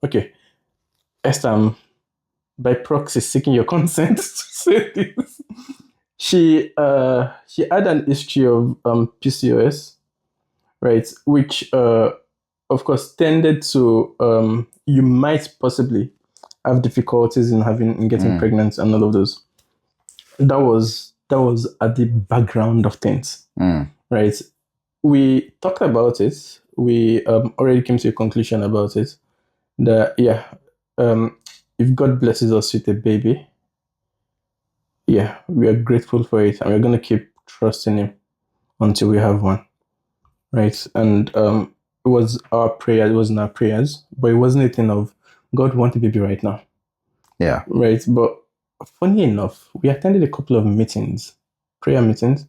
Speaker 1: okay. Esther, by proxy seeking your consent to say this. She had an history of PCOS, right? Which of course tended to you might possibly have difficulties in getting pregnant and all of those. That was at the background of things, right? We talked about it. We already came to a conclusion about it. That if God blesses us with a baby, we are grateful for it, and we're gonna keep trusting Him until we have one, right? And it was our prayer. It wasn't our prayers, but it wasn't a thing of God want a baby right now.
Speaker 2: Yeah.
Speaker 1: Right. But funny enough, we attended a couple of meetings, prayer meetings,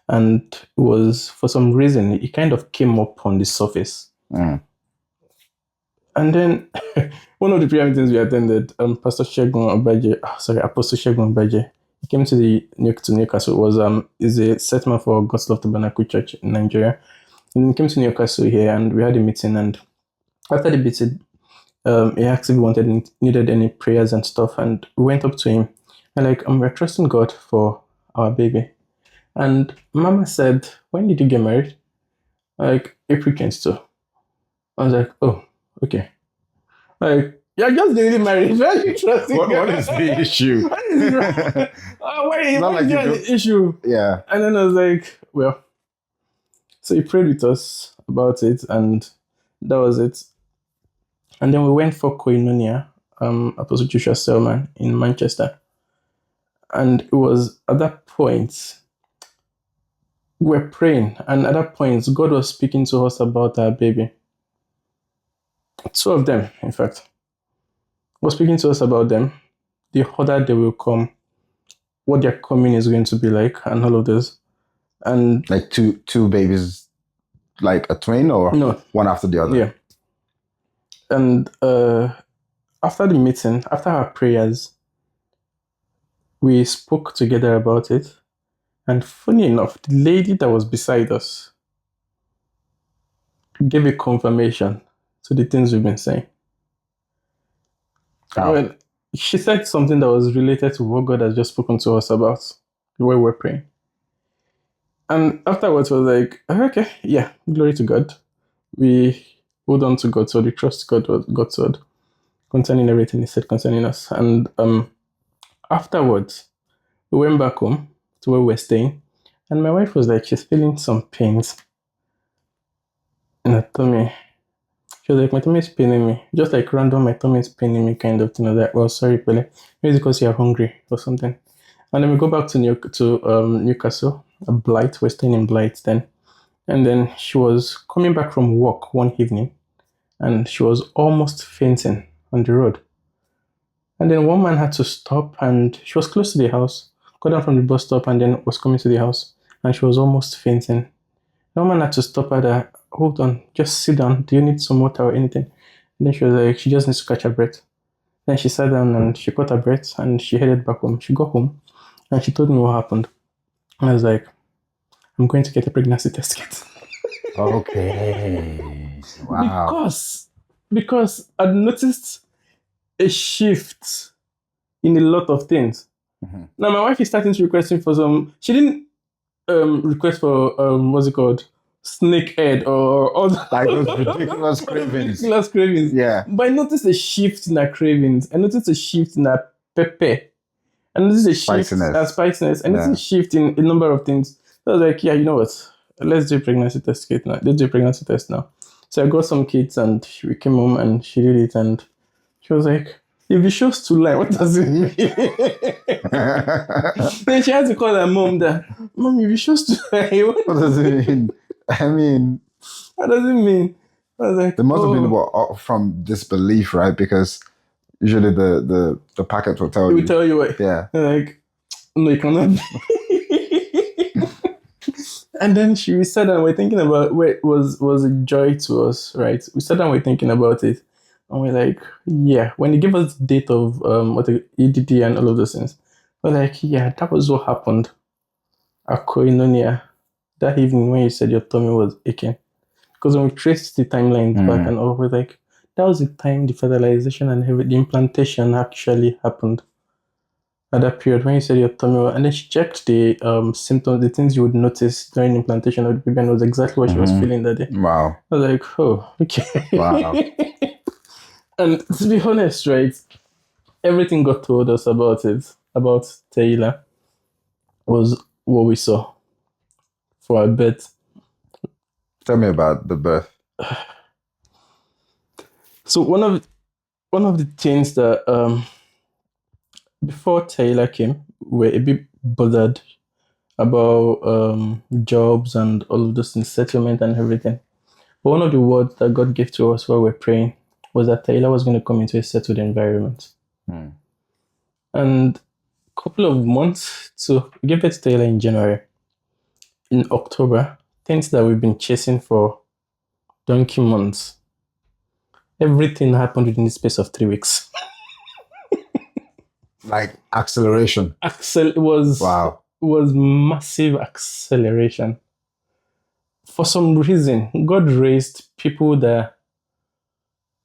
Speaker 1: and it was, for some reason, it kind of came up on the surface. And then one of the prayer meetings we attended, Apostle Shegun Obaje, he came to Newcastle. It was is a settlement for God's Love Tabernacle Church in Nigeria. And he came to Newcastle here, and we had a meeting. And after the meeting, he asked if we needed any prayers and stuff, and we went up to him and like, we're trusting God for our baby. And Mama said, when did you get married? Like, April 22. I was like, oh, okay. Like, you're just getting married. Why are you trusting God?
Speaker 2: What is the issue?
Speaker 1: What is wrong? What is the issue?
Speaker 2: Yeah.
Speaker 1: And then I was like, well, so he prayed with us about it, and that was it. And then we went for Koinonia, Apostle Joshua Selman in Manchester. And it was at that point, we're praying. And at that point, God was speaking to us about our baby. Two of them, in fact, was speaking to us about them. The order they will come, what their coming is going to be like, and all of this. And
Speaker 2: like two babies, like a twin, or
Speaker 1: no,
Speaker 2: one after the other?
Speaker 1: Yeah. And after the meeting, after our prayers, we spoke together about it. And funny enough, the lady that was beside us gave a confirmation to the things we've been saying.
Speaker 2: Oh.
Speaker 1: Well, she said something that was related to what God has just spoken to us about, the way we're praying. And afterwards, I was like, okay, yeah, glory to God. We hold on to God's word, we trust God's word concerning everything He said concerning us. And afterwards, we went back home to where we were staying, and my wife was like, she's feeling some pains in her tummy. She was like, my tummy is paining me. Just like random, my tummy is paining me kind of thing. I was like, well, sorry, Pele. Maybe it's because you're hungry or something. And then we go back to Newcastle, Blight. We're staying in Blight then. And then she was coming back from work one evening, and she was almost fainting on the road. And then one man had to stop, and she was close to the house, got down from the bus stop, and then was coming to the house, and she was almost fainting. The man had to stop her. Hold on, just sit down. Do you need some water or anything? And then she was like, she just needs to catch her breath. Then she sat down and she caught her breath, and she headed back home. She got home and she told me what happened. And I was like, I'm going to get a pregnancy test kit.
Speaker 2: Okay. Wow.
Speaker 1: Because I'd noticed a shift in a lot of things.
Speaker 2: Mm-hmm.
Speaker 1: Now my wife is starting to request for some. She didn't request for what's it called, snake head or all
Speaker 2: like those ridiculous cravings.
Speaker 1: Ridiculous cravings.
Speaker 2: Yeah.
Speaker 1: But I noticed a shift in her cravings. I noticed a shift in her pepper. I noticed a shift in spiciness. I noticed a shift in a number of things. So I was like, yeah, you know what? Let's do a pregnancy test kit now. Let's do a pregnancy test now. So I got some kits, and we came home and she did it, and she was like, if it shows two lines, what does it mean? Then she had to call her mom that, Mom, if it shows two lines,
Speaker 2: what does it mean? I mean,
Speaker 1: what does it mean? I was like,
Speaker 2: there must have been from disbelief, right? Because usually the packet will tell you.
Speaker 1: It will tell you what.
Speaker 2: Yeah.
Speaker 1: Like, no, you cannot be. And then we sat down, we're thinking about what was a joy to us, right? We sat down, we're thinking about it. And we're like, yeah. When they give us the date of what the EDD and all of those things, But like, yeah, that was what happened at Koinonia that evening when you said your tummy was aching. Because when we traced the timelines back and all, we're like, that was the time the fertilization and the implantation actually happened at that period when you said your tummy was, and then she checked the symptoms, the things you would notice during implantation of the baby, and it was exactly what she was feeling that day.
Speaker 2: Wow.
Speaker 1: I was like, oh, okay.
Speaker 2: Wow.
Speaker 1: And to be honest, right, everything God told us about it, about Taylor, was what we saw for our birth.
Speaker 2: Tell me about the birth.
Speaker 1: So one of the things that before Taylor came, we were a bit bothered about jobs and all of those things, settlement and everything. But one of the words that God gave to us while we're praying was that Taylor was going to come into a settled environment. And a couple of months to give birth to Taylor in January. In October, things that we've been chasing for donkey months, everything happened within the space of 3 weeks.
Speaker 2: Like acceleration.
Speaker 1: Wow. Was massive acceleration. For some reason, God raised people that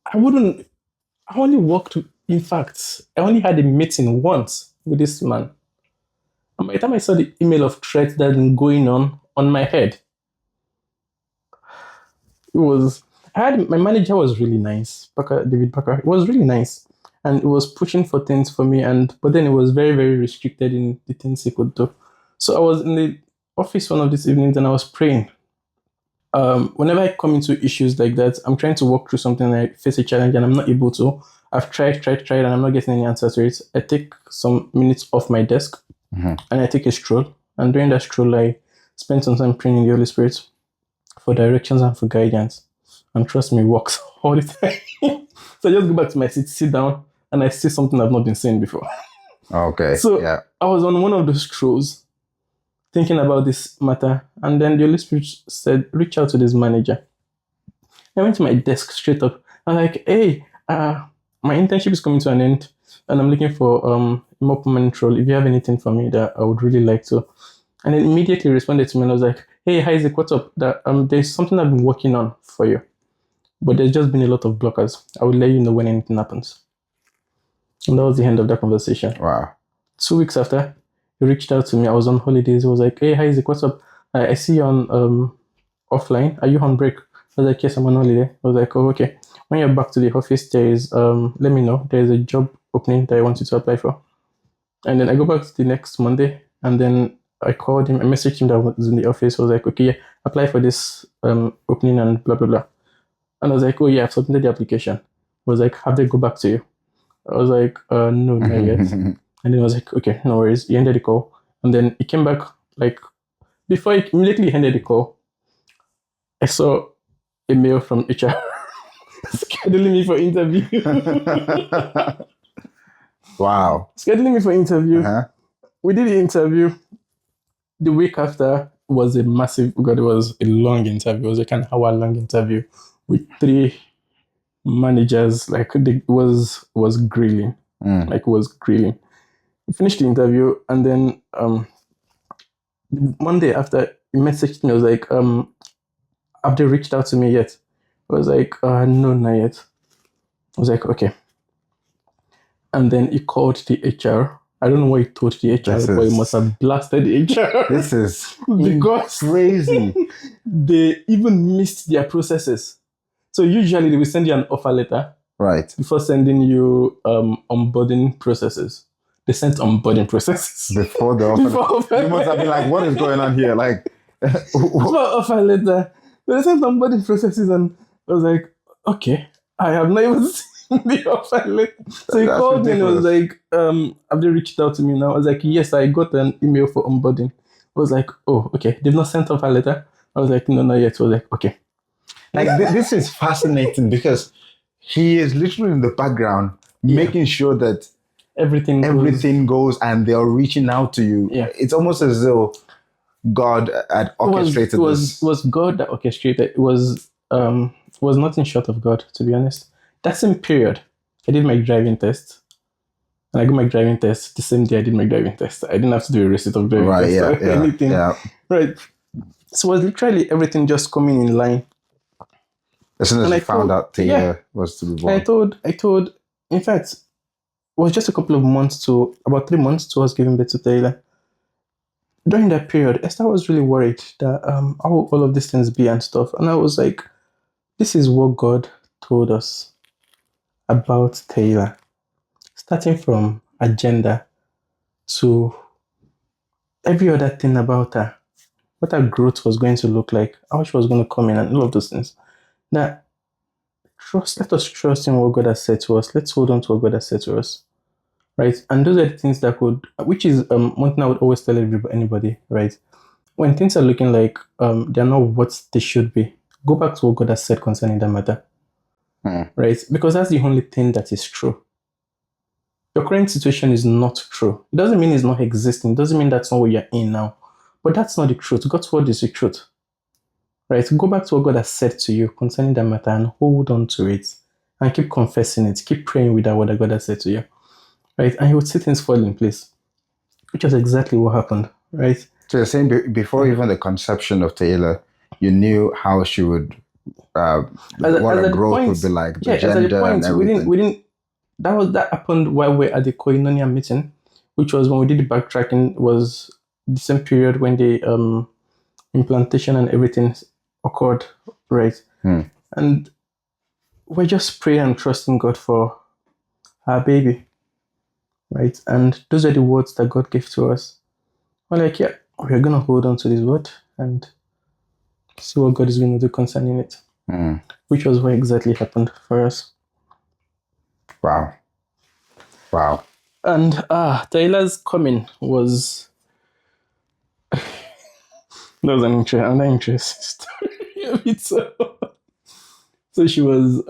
Speaker 1: I only worked, in fact, I only had a meeting once with this man. And by the time I saw the email of threats that had been going on my head, my manager was really nice, David Parker. It was really nice. And it was pushing for things for me, but then it was very, very restricted in the things he could do. So I was in the office one of these evenings and I was praying. Whenever I come into issues like that, I'm trying to work through something and I face a challenge and I'm not able to. I've tried, and I'm not getting any answer to it. I take some minutes off my desk and I take a stroll. And during that stroll, I spend some time praying in the Holy Spirit for directions and for guidance. And trust me, it works all the time. So I just go back to my seat, sit down, and I see something I've not been seeing before.
Speaker 2: Okay.
Speaker 1: So yeah. I was on one of those strolls thinking about this matter, and then the Holy Spirit said, reach out to this manager. I went to my desk straight up. I'm like, hey, my internship is coming to an end, and I'm looking for a more permanent role. If you have anything for me that I would really like to. And then immediately responded to me and I was like, hey, Isaac, what's up? There's something I've been working on for you. But there's just been a lot of blockers. I will let you know when anything happens. And that was the end of that conversation.
Speaker 2: Wow.
Speaker 1: 2 weeks after, he reached out to me. I was on holidays. He was like, hey, Isaac, what's up? I see you on offline. Are you on break? I was like, yes, I'm on holiday. I was like, oh, okay. When you're back to the office, there is, let me know. There's a job opening that I want you to apply for. And then I go back to the next Monday, and then I called him. I messaged him that I was in the office. I was like, okay, yeah, apply for this opening and blah, blah, blah. And I was like, oh, yeah, I've submitted the application. I was like, have they go back to you? I was like, no, not yet. And then I was like, okay, no worries. He ended the call. And then he came back, like, before he immediately ended the call, I saw a mail from HR scheduling me for interview.
Speaker 2: Wow.
Speaker 1: Scheduling me for interview. We did the interview. The week after was a massive, God, it was a long interview. It was a kind of hour-long interview with 3 managers. Like, it was grilling. Like, it was grilling. We finished the interview, and then the Monday after, he messaged me. I was like, have they reached out to me yet? I was like, no, not yet. I was like, okay. And then he called the HR. I don't know what he told the HR, but he must have blasted the HR.
Speaker 2: This is
Speaker 1: because
Speaker 2: crazy.
Speaker 1: They even missed their processes. So usually they will send you an offer letter,
Speaker 2: right,
Speaker 1: before sending you onboarding processes. They sent onboarding processes
Speaker 2: before the offer. You must have been like, what is going on here? Like,
Speaker 1: before offer letter, they sent onboarding processes, and I was like, okay, I have not even seen the offer letter. So he called me and was like, have they reached out to me now? I was like, yes, I got an email for onboarding. I was like, oh, okay, they've not sent offer letter. I was like, no, not yet. I was like, okay.
Speaker 2: Like, this is fascinating because he is literally in the background making sure that everything goes and they are reaching out to you.
Speaker 1: Yeah.
Speaker 2: It's almost as though God had orchestrated this.
Speaker 1: Was God that orchestrated? It was nothing short of God, to be honest. That same period, I did my driving test. And I got my driving test the same day I did my driving test. I didn't have to do a receipt of driving
Speaker 2: Right.
Speaker 1: test
Speaker 2: Yeah.
Speaker 1: or
Speaker 2: Yeah.
Speaker 1: anything.
Speaker 2: Yeah.
Speaker 1: Right. So it was literally everything just coming in line.
Speaker 2: As soon as
Speaker 1: And
Speaker 2: you
Speaker 1: I
Speaker 2: found
Speaker 1: told,
Speaker 2: out Taylor was to be
Speaker 1: and
Speaker 2: born.
Speaker 1: I told, in fact, it was just a couple of months to, about 3 months to us giving birth to Taylor. During that period, Esther was really worried that how will all of these things be and stuff. And I was like, this is what God told us about Taylor, starting from agenda to every other thing about her, what her growth was going to look like, how she was going to come in, and all of those things. Now, let us trust in what God has said to us. Let's hold on to what God has said to us, right? And those are the things that could, which is one thing I would always tell anybody, right? When things are looking like they're not what they should be, go back to what God has said concerning that matter, right? Because that's the only thing that is true. Your current situation is not true. It doesn't mean it's not existing. It doesn't mean that's not what you're in now. But that's not the truth. God's word is the truth. Right? Go back to what God has said to you concerning that matter and hold on to it. And keep confessing it. Keep praying with that word that God has said to you. Right? And you would see things fall in place. Which is exactly what happened. Right?
Speaker 2: So you're saying before even the conception of Taylor, you knew how she would, what her growth would be like, the gender and everything.
Speaker 1: we didn't that happened while we're at the Koinonia meeting, which was when we did the backtracking, was the same period when the implantation and everything occurred, right? And we're just praying and trusting God for our baby, right? And those are the words that God gave to us. We're like, yeah, we're gonna hold on to this word and see what God is going to do concerning it, which was what exactly happened for us.
Speaker 2: Wow. Wow.
Speaker 1: And Taylor's coming was another interesting story. So she was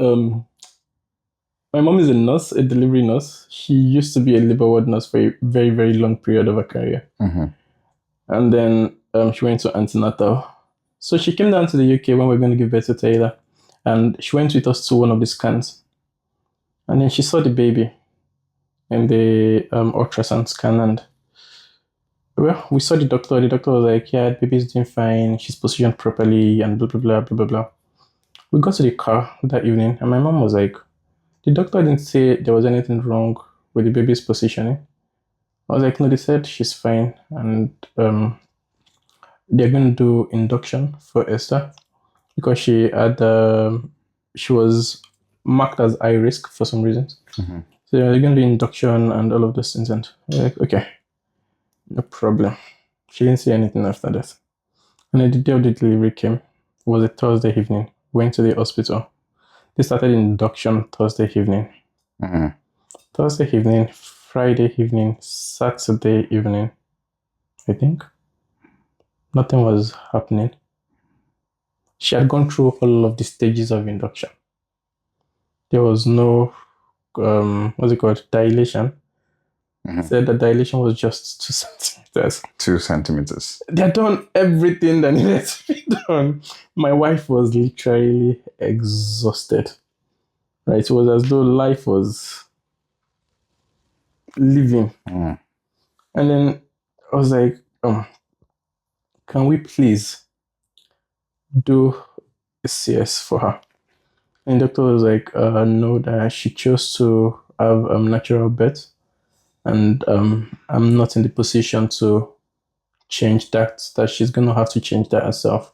Speaker 1: my mom is a nurse, a delivery nurse. She used to be a labor ward nurse for a very, very long period of her career. And then she went to antenatal. So she came down to the UK when we were going to give birth to Taylor. And she went with us to one of the scans. And then she saw the baby in the ultrasound scan. And well, we saw the doctor. The doctor was like, yeah, the baby's doing fine. She's positioned properly and blah, blah, blah, blah, blah, blah. We got to the car that evening. And my mom was like, the doctor didn't say there was anything wrong with the baby's positioning. I was like, no, they said she's fine. And they're going to do induction for Esther because she was marked as high risk for some reasons. So they're going to do induction and all of those things. And we're like, okay, no problem. She didn't say anything after that. And then the day of the delivery came. It was a Thursday evening. Went to the hospital. They started induction Thursday evening. Thursday evening, Friday evening, Saturday evening, I think. Nothing was happening. She had gone through all of the stages of induction. There was no, dilation. Said the dilation was just 2 centimeters.
Speaker 2: 2 centimeters.
Speaker 1: They had done everything that needed to be done. My wife was literally exhausted. Right? It was as though life was living. And then I was like, can we please do a CS for her? And the doctor was like, no, that she chose to have natural birth. And I'm not in the position to change that she's going to have to change that herself.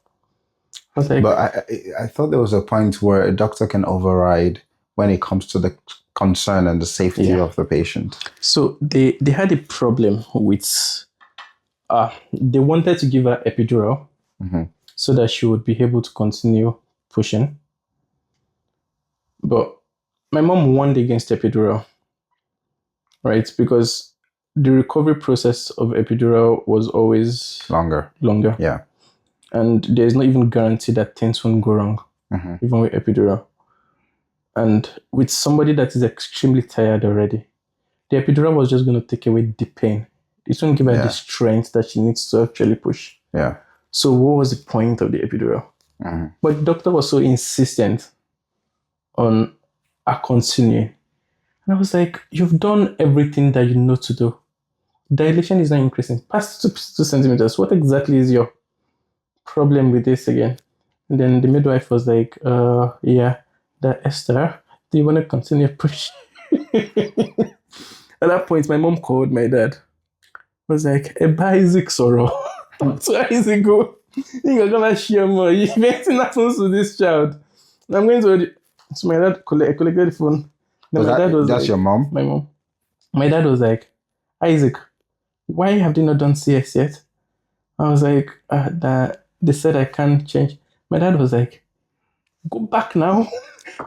Speaker 1: I was like,
Speaker 2: but I thought there was a point where a doctor can override when it comes to the concern and the safety of the patient.
Speaker 1: So they had a problem with, they wanted to give her epidural so that she would be able to continue pushing. But my mom warned against epidural, right? Because the recovery process of epidural was always
Speaker 2: longer. Yeah.
Speaker 1: And there's not even guarantee that things won't go wrong, even with epidural. And with somebody that is extremely tired already, the epidural was just going to take away the pain. It won't give her the strength that she needs to actually push.
Speaker 2: Yeah.
Speaker 1: So what was the point of the epidural? But the doctor was so insistent on her continuing. And I was like, you've done everything that you know to do. Dilation is not increasing. Past 2 centimeters. What exactly is your problem with this again? And then the midwife was like, yeah, that Esther, do you want to continue pushing? At that point, my mom called my dad. Was like, Isaac sorrow. So Isaac go, you're gonna share more. If anything happens to this child, I'm going to. So my dad collected the phone. Then
Speaker 2: Was
Speaker 1: my dad was
Speaker 2: that's
Speaker 1: like,
Speaker 2: your mom?
Speaker 1: my mom. My dad was like, Isaac, why have they not done CS yet? I was like, that they said I can't change. My dad was like, go back now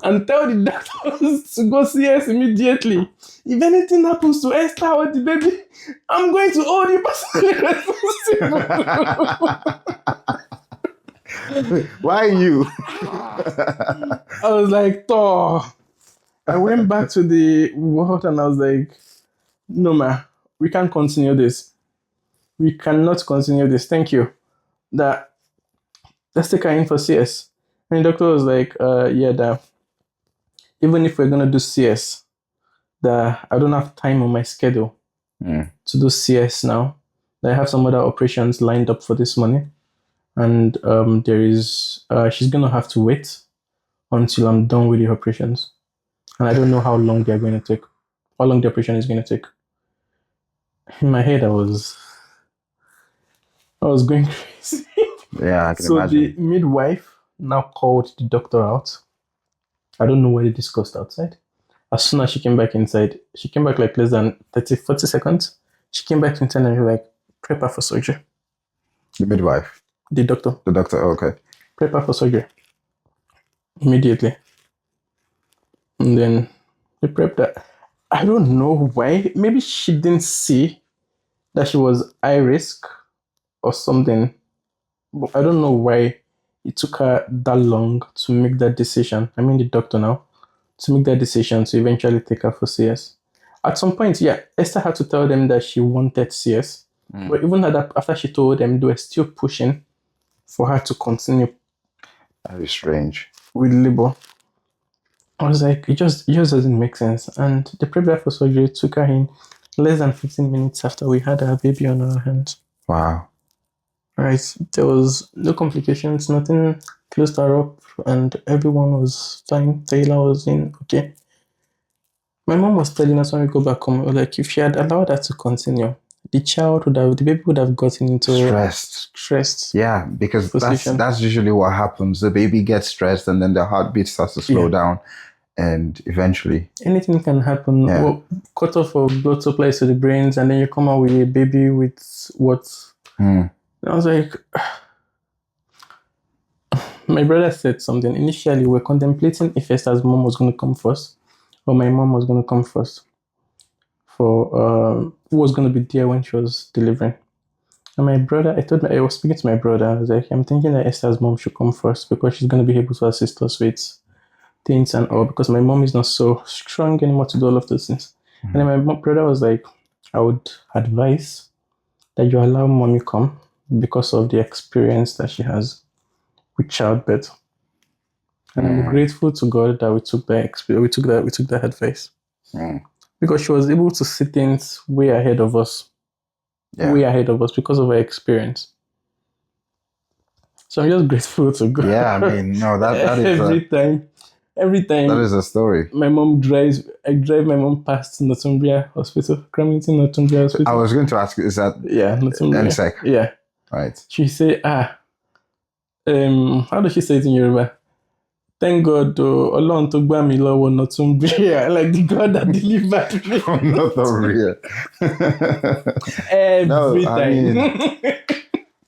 Speaker 1: and tell the doctors to go CS immediately. If anything happens to Esther or the baby, I'm going to hold you personally responsible.
Speaker 2: Why you?
Speaker 1: I was like, Thor. I went back to the world and I was like, no, ma, we can't continue this. We cannot continue this. Thank you. That let's take her in for CS. And the doctor was like, yeah, that even if we're gonna do CS, that I don't have time on my schedule to do CS now. That I have some other operations lined up for this morning. And there is she's gonna have to wait until I'm done with the operations. And I don't know how long they're going to take, how long the operation is going to take. In my head, I was going crazy.
Speaker 2: Yeah, I can
Speaker 1: So
Speaker 2: imagine.
Speaker 1: the midwife now called the doctor out. I don't know what they discussed outside. As soon as she came back inside, she came back like less than 30, 40 seconds. She came back inside and she was like, prep her for surgery.
Speaker 2: The midwife.
Speaker 1: The doctor.
Speaker 2: The doctor, okay.
Speaker 1: Prep her for surgery. Immediately. And then they prepped her. I don't know why. Maybe she didn't see that she was high risk or something. But I don't know why it took her that long to make that decision. I mean, the doctor now, to make that decision to eventually take her for CS. At some point, yeah, Esther had to tell them that she wanted CS. But even after she told them, they were still pushing for her to continue.
Speaker 2: That is strange.
Speaker 1: With labor. I was like, it just doesn't make sense. And the prep for surgery took her in less than 15 minutes after we had our baby on our hands.
Speaker 2: Wow.
Speaker 1: Right. There was no complications, nothing closed her up, and everyone was fine. Taylor was in okay. My mom was telling us when we go back home, like if she had allowed her to continue, the baby would have gotten into stressed.
Speaker 2: Yeah, because that's usually what happens. The baby gets stressed and then the heartbeat starts to slow down. And eventually
Speaker 1: anything can happen.
Speaker 2: Yeah.
Speaker 1: Well, cut off of blood supplies to the brains, and then you come out with a baby with what? I was like, my brother said something. Initially, we're contemplating if Esther's mom was going to come first, or my mom was going to come first. For who was going to be there when she was delivering. And my brother, I was speaking to my brother. I was like, I'm thinking that Esther's mom should come first because she's going to be able to assist us with things and all, because my mom is not so strong anymore to do all of those things. And then my brother was like, I would advise that you allow mommy come because of the experience that she has with childbirth. And I'm grateful to God that we took that advice. Because she was able to see things way ahead of us.
Speaker 2: Yeah.
Speaker 1: Way ahead of us because of her experience. So I'm just grateful to God.
Speaker 2: Yeah, I mean, no, that is
Speaker 1: every time
Speaker 2: that is a story.
Speaker 1: I drive my mom past Northumbria Hospital, Cramington Northumbria Hospital.
Speaker 2: I was going to ask you, is that
Speaker 1: Northumbria?
Speaker 2: NSEC?
Speaker 1: Yeah.
Speaker 2: Right.
Speaker 1: She say, how does she say it in Yoruba? Thank God, Ọlọ́run tó gbà mí lọ́wọ́ Northumbria, like the God that delivered me.
Speaker 2: From Northumbria.
Speaker 1: Every time.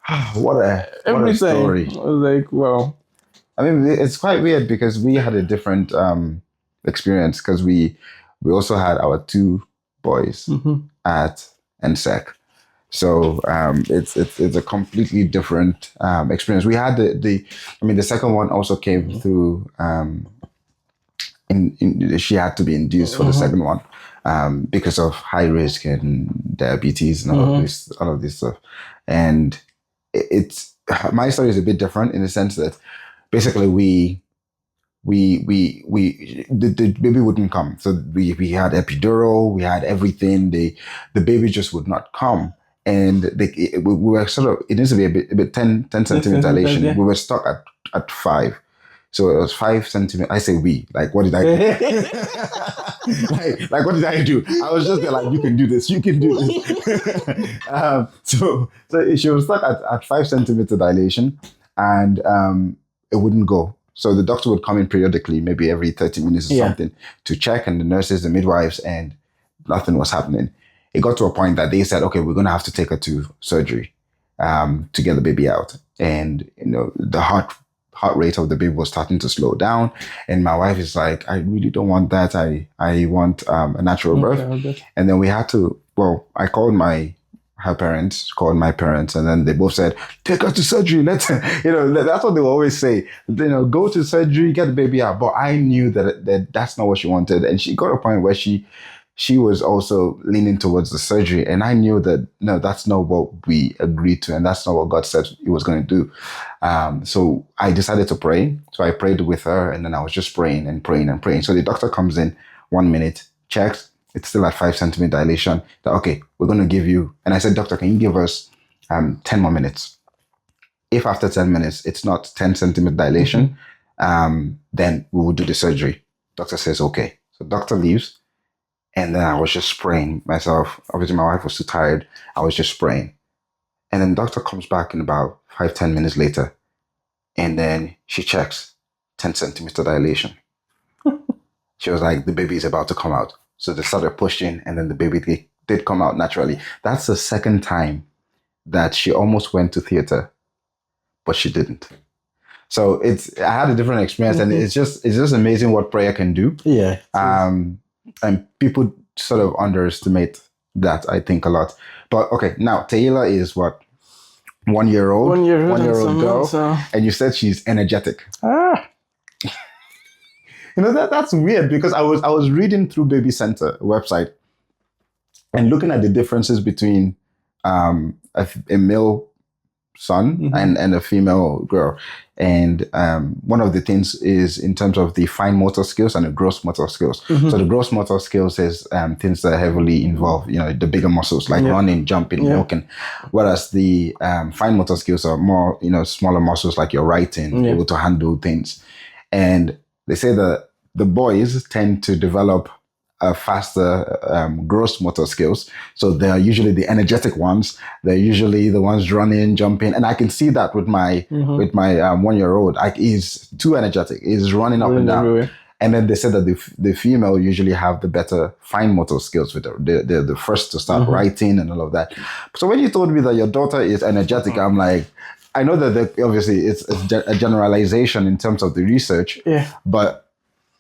Speaker 2: I mean, what a story.
Speaker 1: I was like, wow.
Speaker 2: I mean, it's quite weird because we had a different experience because we also had our 2 boys at NSEC. So it's a completely different experience. We had the second one also came through. She had to be induced for the second one because of high risk and diabetes and all of this stuff. And it's my story is a bit different in the sense that basically we the baby wouldn't come. So we had epidural, we had everything. The baby just would not come. And we were sort of, it needs to be a bit 10 centimeter dilation.
Speaker 1: Yeah.
Speaker 2: We were stuck at 5. So it was 5 centimeters. I say we, like, what did I do? like, what did I do? I was just there like, you can do this. You can do this. So she was stuck at 5 centimeter dilation, and it wouldn't go. So the doctor would come in periodically, maybe every 30 minutes or something, to check, and the nurses, the midwives, and nothing was happening. It got to a point that they said, okay, we're going to have to take her to surgery to get the baby out. And, the heart rate of the baby was starting to slow down. And my wife is like, I really don't want that. I want a natural birth. Okay. And then we had to, I called her parents, called my parents, and then they both said, take her to surgery. Let's, that's what they always say. Go to surgery, get the baby out. But I knew that that's not what she wanted. And she got a point where she was also leaning towards the surgery. And I knew that, no, that's not what we agreed to. And that's not what God said he was going to do. So I decided to pray. So I prayed with her, and then I was just praying and praying and praying. So the doctor comes in 1 minute, checks, it's still at 5 centimeter dilation. Okay, we're going to give you, and I said, doctor, can you give us 10 more minutes? If after 10 minutes, it's not 10 centimeter dilation, then we will do the surgery. Doctor says, okay. So doctor leaves. And then I was just praying myself. Obviously, my wife was too tired. I was just praying. And then doctor comes back in about 5-10 minutes later. And then she checks 10 centimeter dilation. She was like, the baby is about to come out. So they started pushing, and then the baby did come out naturally. That's the second time that she almost went to theater, but she didn't. So I had a different experience, and it's just amazing what prayer can do.
Speaker 1: Yeah.
Speaker 2: And people sort of underestimate that, I think, a lot. But okay, now Taylor is what? 1 year old?
Speaker 1: 1 year old,
Speaker 2: 1 year old girl.
Speaker 1: So.
Speaker 2: And you said she's energetic. That's weird, because I was reading through Baby Center website and looking at the differences between a male son and a female girl. And one of the things is in terms of the fine motor skills and the gross motor skills. So the gross motor skills is things that heavily involve, the bigger muscles like running, jumping, walking. Whereas the fine motor skills are more, smaller muscles like your writing, able to handle things. And they say that the boys tend to develop faster gross motor skills. So they're usually the energetic ones. They're usually the ones running, jumping. And I can see that with my 1 year old. He's too energetic. He's running up and down. Everywhere. And then they said that the female usually have the better fine motor skills. They're the first to start writing and all of that. So when you told me that your daughter is energetic, I'm like, I know that obviously it's a generalization in terms of the research. Yeah. But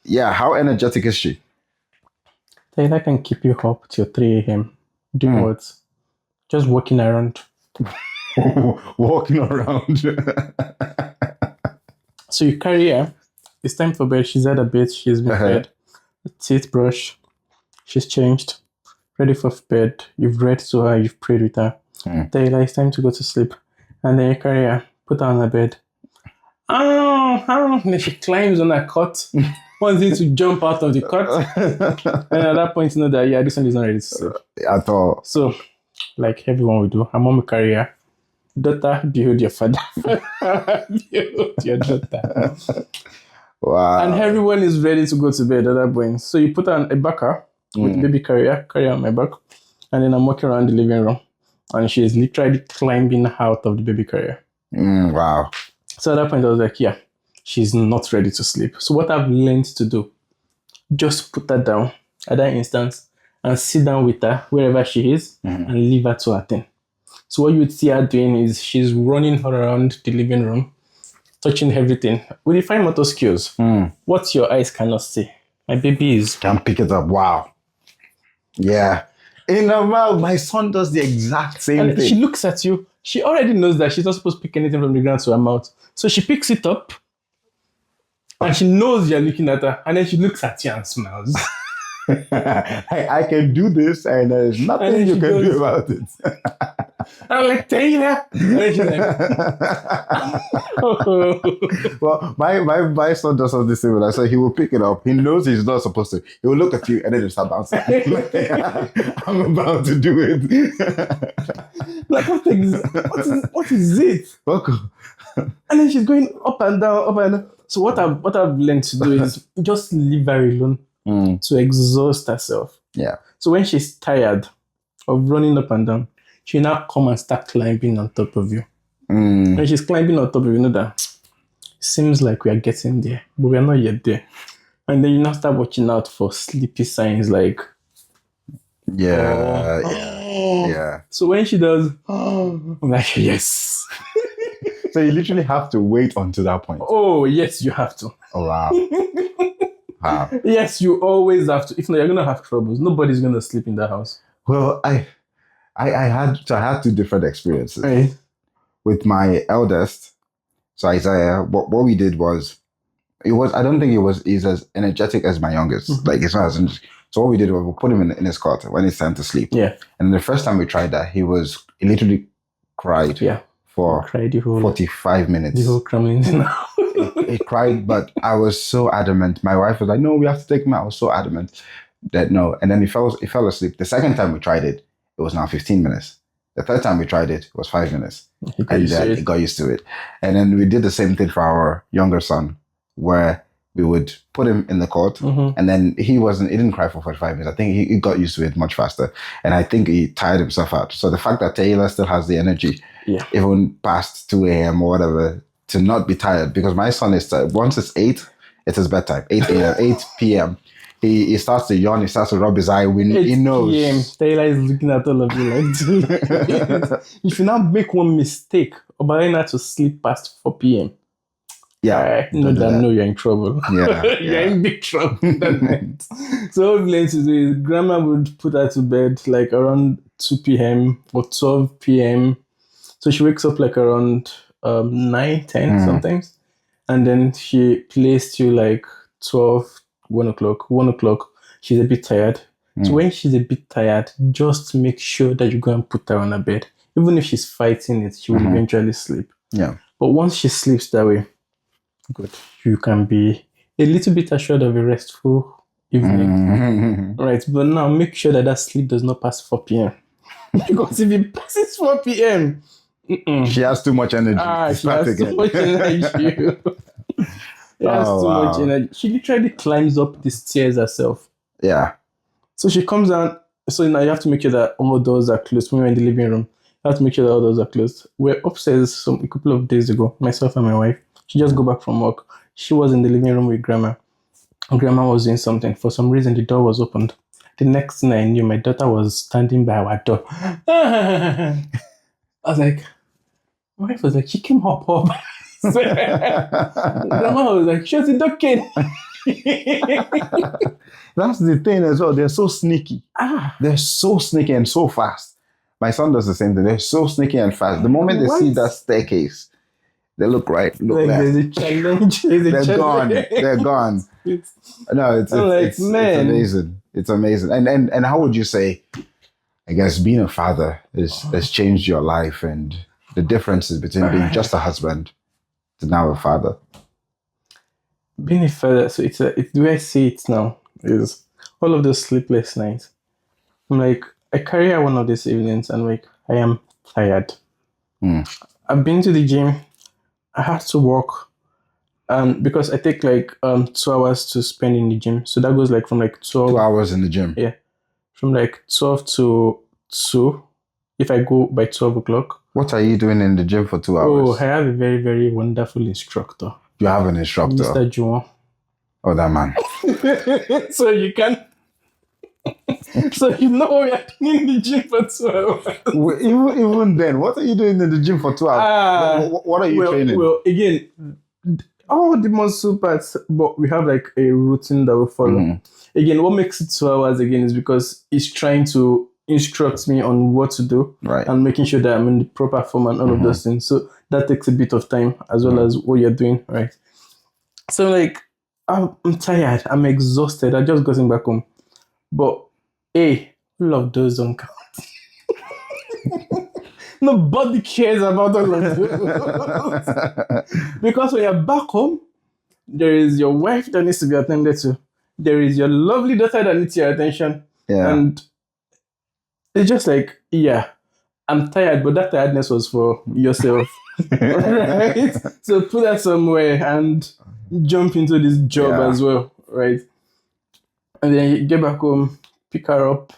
Speaker 2: yeah, how energetic is she?
Speaker 1: Taylor can keep you up till 3 a.m. Doing what? Just walking around.
Speaker 2: Walking around.
Speaker 1: So you carry her. It's time for bed. She's had a bed. She's been fed. Teeth brush. She's changed. Ready for bed. You've read to her. You've prayed with her. Taylor, it's time to go to sleep. And then you carry her. Put her on her bed. And then she climbs on her cot. Wants you to jump out of the cot. And at that point, you know that, this one is not ready to sleep.
Speaker 2: At all.
Speaker 1: So, like everyone will do, her mom will carry her. Daughter, behold your father. Behold your daughter.
Speaker 2: Wow.
Speaker 1: And everyone is ready to go to bed at that point. So you put her on a backer with the baby carry her on my back. And then I'm walking around the living room. And she is literally climbing out of the baby carrier.
Speaker 2: Wow.
Speaker 1: So at that point, I was like, she's not ready to sleep. So what I've learned to do, just put her down at that instance and sit down with her wherever she is and leave her to her thing. So what you would see her doing is she's running around the living room, touching everything with the fine motor skills. What your eyes cannot see. My baby
Speaker 2: can pick it up. Wow. Yeah. My son does the exact same thing.
Speaker 1: She looks at you. She already knows that she's not supposed to pick anything from the ground to her mouth. So she picks it up and she knows you're looking at her. And then she looks at you and smiles.
Speaker 2: I can do this and there's nothing you can do about it.
Speaker 1: I'm like, Taylor. And she's like, oh.
Speaker 2: Well, my son does something similar. So he will pick it up. He knows he's not supposed to. He will look at you and then he'll start bouncing. I'm about to do it.
Speaker 1: Like, what is it?
Speaker 2: Welcome.
Speaker 1: And then she's going up and down, up and down. So what I've learned to do is just leave her alone to exhaust herself.
Speaker 2: Yeah.
Speaker 1: So when she's tired of running up and down, she now come and start climbing on top of you. When she's climbing on top of you, you know that seems like we are getting there, but we are not yet there. And then you now start watching out for sleepy signs like
Speaker 2: yeah.
Speaker 1: So when she does, I'm like, yes.
Speaker 2: So you literally have to wait until that point.
Speaker 1: Oh, yes, you have to.
Speaker 2: Oh wow. Wow.
Speaker 1: Yes, you always have to. If not, you're gonna have troubles. Nobody's gonna sleep in the house.
Speaker 2: Well, I had two different experiences.
Speaker 1: Right.
Speaker 2: With my eldest, so Isaiah, what we did was, I don't think he's as energetic as my youngest.
Speaker 1: Mm-hmm.
Speaker 2: Like, it's not as interesting. So what we did was we put him in his cot when it's time to sleep.
Speaker 1: Yeah.
Speaker 2: And the first time we tried that, he literally cried for 45 minutes.
Speaker 1: The whole Kremlin.
Speaker 2: He cried, but I was so adamant. My wife was like, no, we have to take him out. I was so adamant that no. And then he fell asleep. The second time we tried it, it was now 15 minutes. The third time we tried it, it was 5 minutes. And then he got used to it. And then we did the same thing for our younger son, where we would put him in the cot, and then he didn't cry for 45 minutes. I think he got used to it much faster. And I think he tired himself out. So the fact that Taylor still has the energy, even past 2 a.m. or whatever, to not be tired, because my son is tired. Once it's 8, it's his bedtime, 8 a.m., 8 p.m. He starts to yawn, he starts to rub his eye when he knows. PM,
Speaker 1: Taylor is looking at all of you like, if you now make one mistake about not to sleep past 4 p.m., you're in trouble.
Speaker 2: Yeah,
Speaker 1: you're in big trouble that night. So what we learned to do is grandma would put her to bed like around 2 p.m. or 12 p.m. So she wakes up like around 9, 10 sometimes. And then she plays till like 12, 1 o'clock. 1 o'clock, she's a bit tired. So when she's a bit tired, just make sure that you go and put her on her bed. Even if she's fighting it, she will eventually sleep.
Speaker 2: Yeah.
Speaker 1: But once she sleeps that way, good. You can be a little bit assured of a restful evening. Right. But now make sure that sleep does not pass 4 p.m. Because if it passes 4 p.m.,
Speaker 2: she has too much energy.
Speaker 1: She has too much energy. Much energy. She literally climbs up the stairs herself.
Speaker 2: Yeah.
Speaker 1: So she comes down. So now you have to make sure that all doors are closed. When we're in the living room, you have to make sure that all doors are closed. We're upstairs a couple of days ago, myself and my wife. She just got back from work. She was in the living room with grandma. Grandma was doing something. For some reason, the door was opened. The next thing I knew, my daughter was standing by our door. I was like, my wife was like, she came up. Grandma was like, shut the door, kid.
Speaker 2: That's the thing as well. They're so sneaky. They're so sneaky and so fast. My son does the same thing. They're so sneaky and fast. The moment they see that staircase, they look right, look left.
Speaker 1: There's a challenge.
Speaker 2: Gone. They're gone. No, it's amazing. It's amazing. And how would you say, I guess, being a father has changed your life, and the differences between being just a husband to now a father?
Speaker 1: Being a father, so the way I see it now is all of those sleepless nights. I'm like, I carry out one of these evenings and like, I am tired. I've been to the gym. I had to walk because I take like 2 hours to spend in the gym. So that goes like from like 12.
Speaker 2: 2 hours in the gym?
Speaker 1: Yeah. From like 12 to 2 if I go by 12 o'clock.
Speaker 2: What are you doing in the gym for 2 hours?
Speaker 1: Oh, I have a very, very wonderful instructor.
Speaker 2: You have an instructor?
Speaker 1: Mr. Adejuwon.
Speaker 2: Oh, that man.
Speaker 1: So you can... So you know we are doing in the gym for 2 hours.
Speaker 2: Even then, what are you doing in the gym for 2 hours? What are you training?
Speaker 1: Well, again, all the muscle parts, but we have like a routine that we follow. Again, what makes it 2 hours again is because he's trying to instruct me on what to do,
Speaker 2: right,
Speaker 1: and making sure that I'm in the proper form and all of those things. So that takes a bit of time as well as what you're doing, right? So like, I'm tired, I'm exhausted. I just gotten back home. But all of those don't count. Nobody cares about all of those. Because when you're back home, there is your wife that needs to be attended to. There is your lovely daughter that needs your attention.
Speaker 2: Yeah.
Speaker 1: And it's just like, yeah, I'm tired, but that tiredness was for yourself. Right? So put that somewhere and jump into this job as well, right? And then you get back home, pick her up,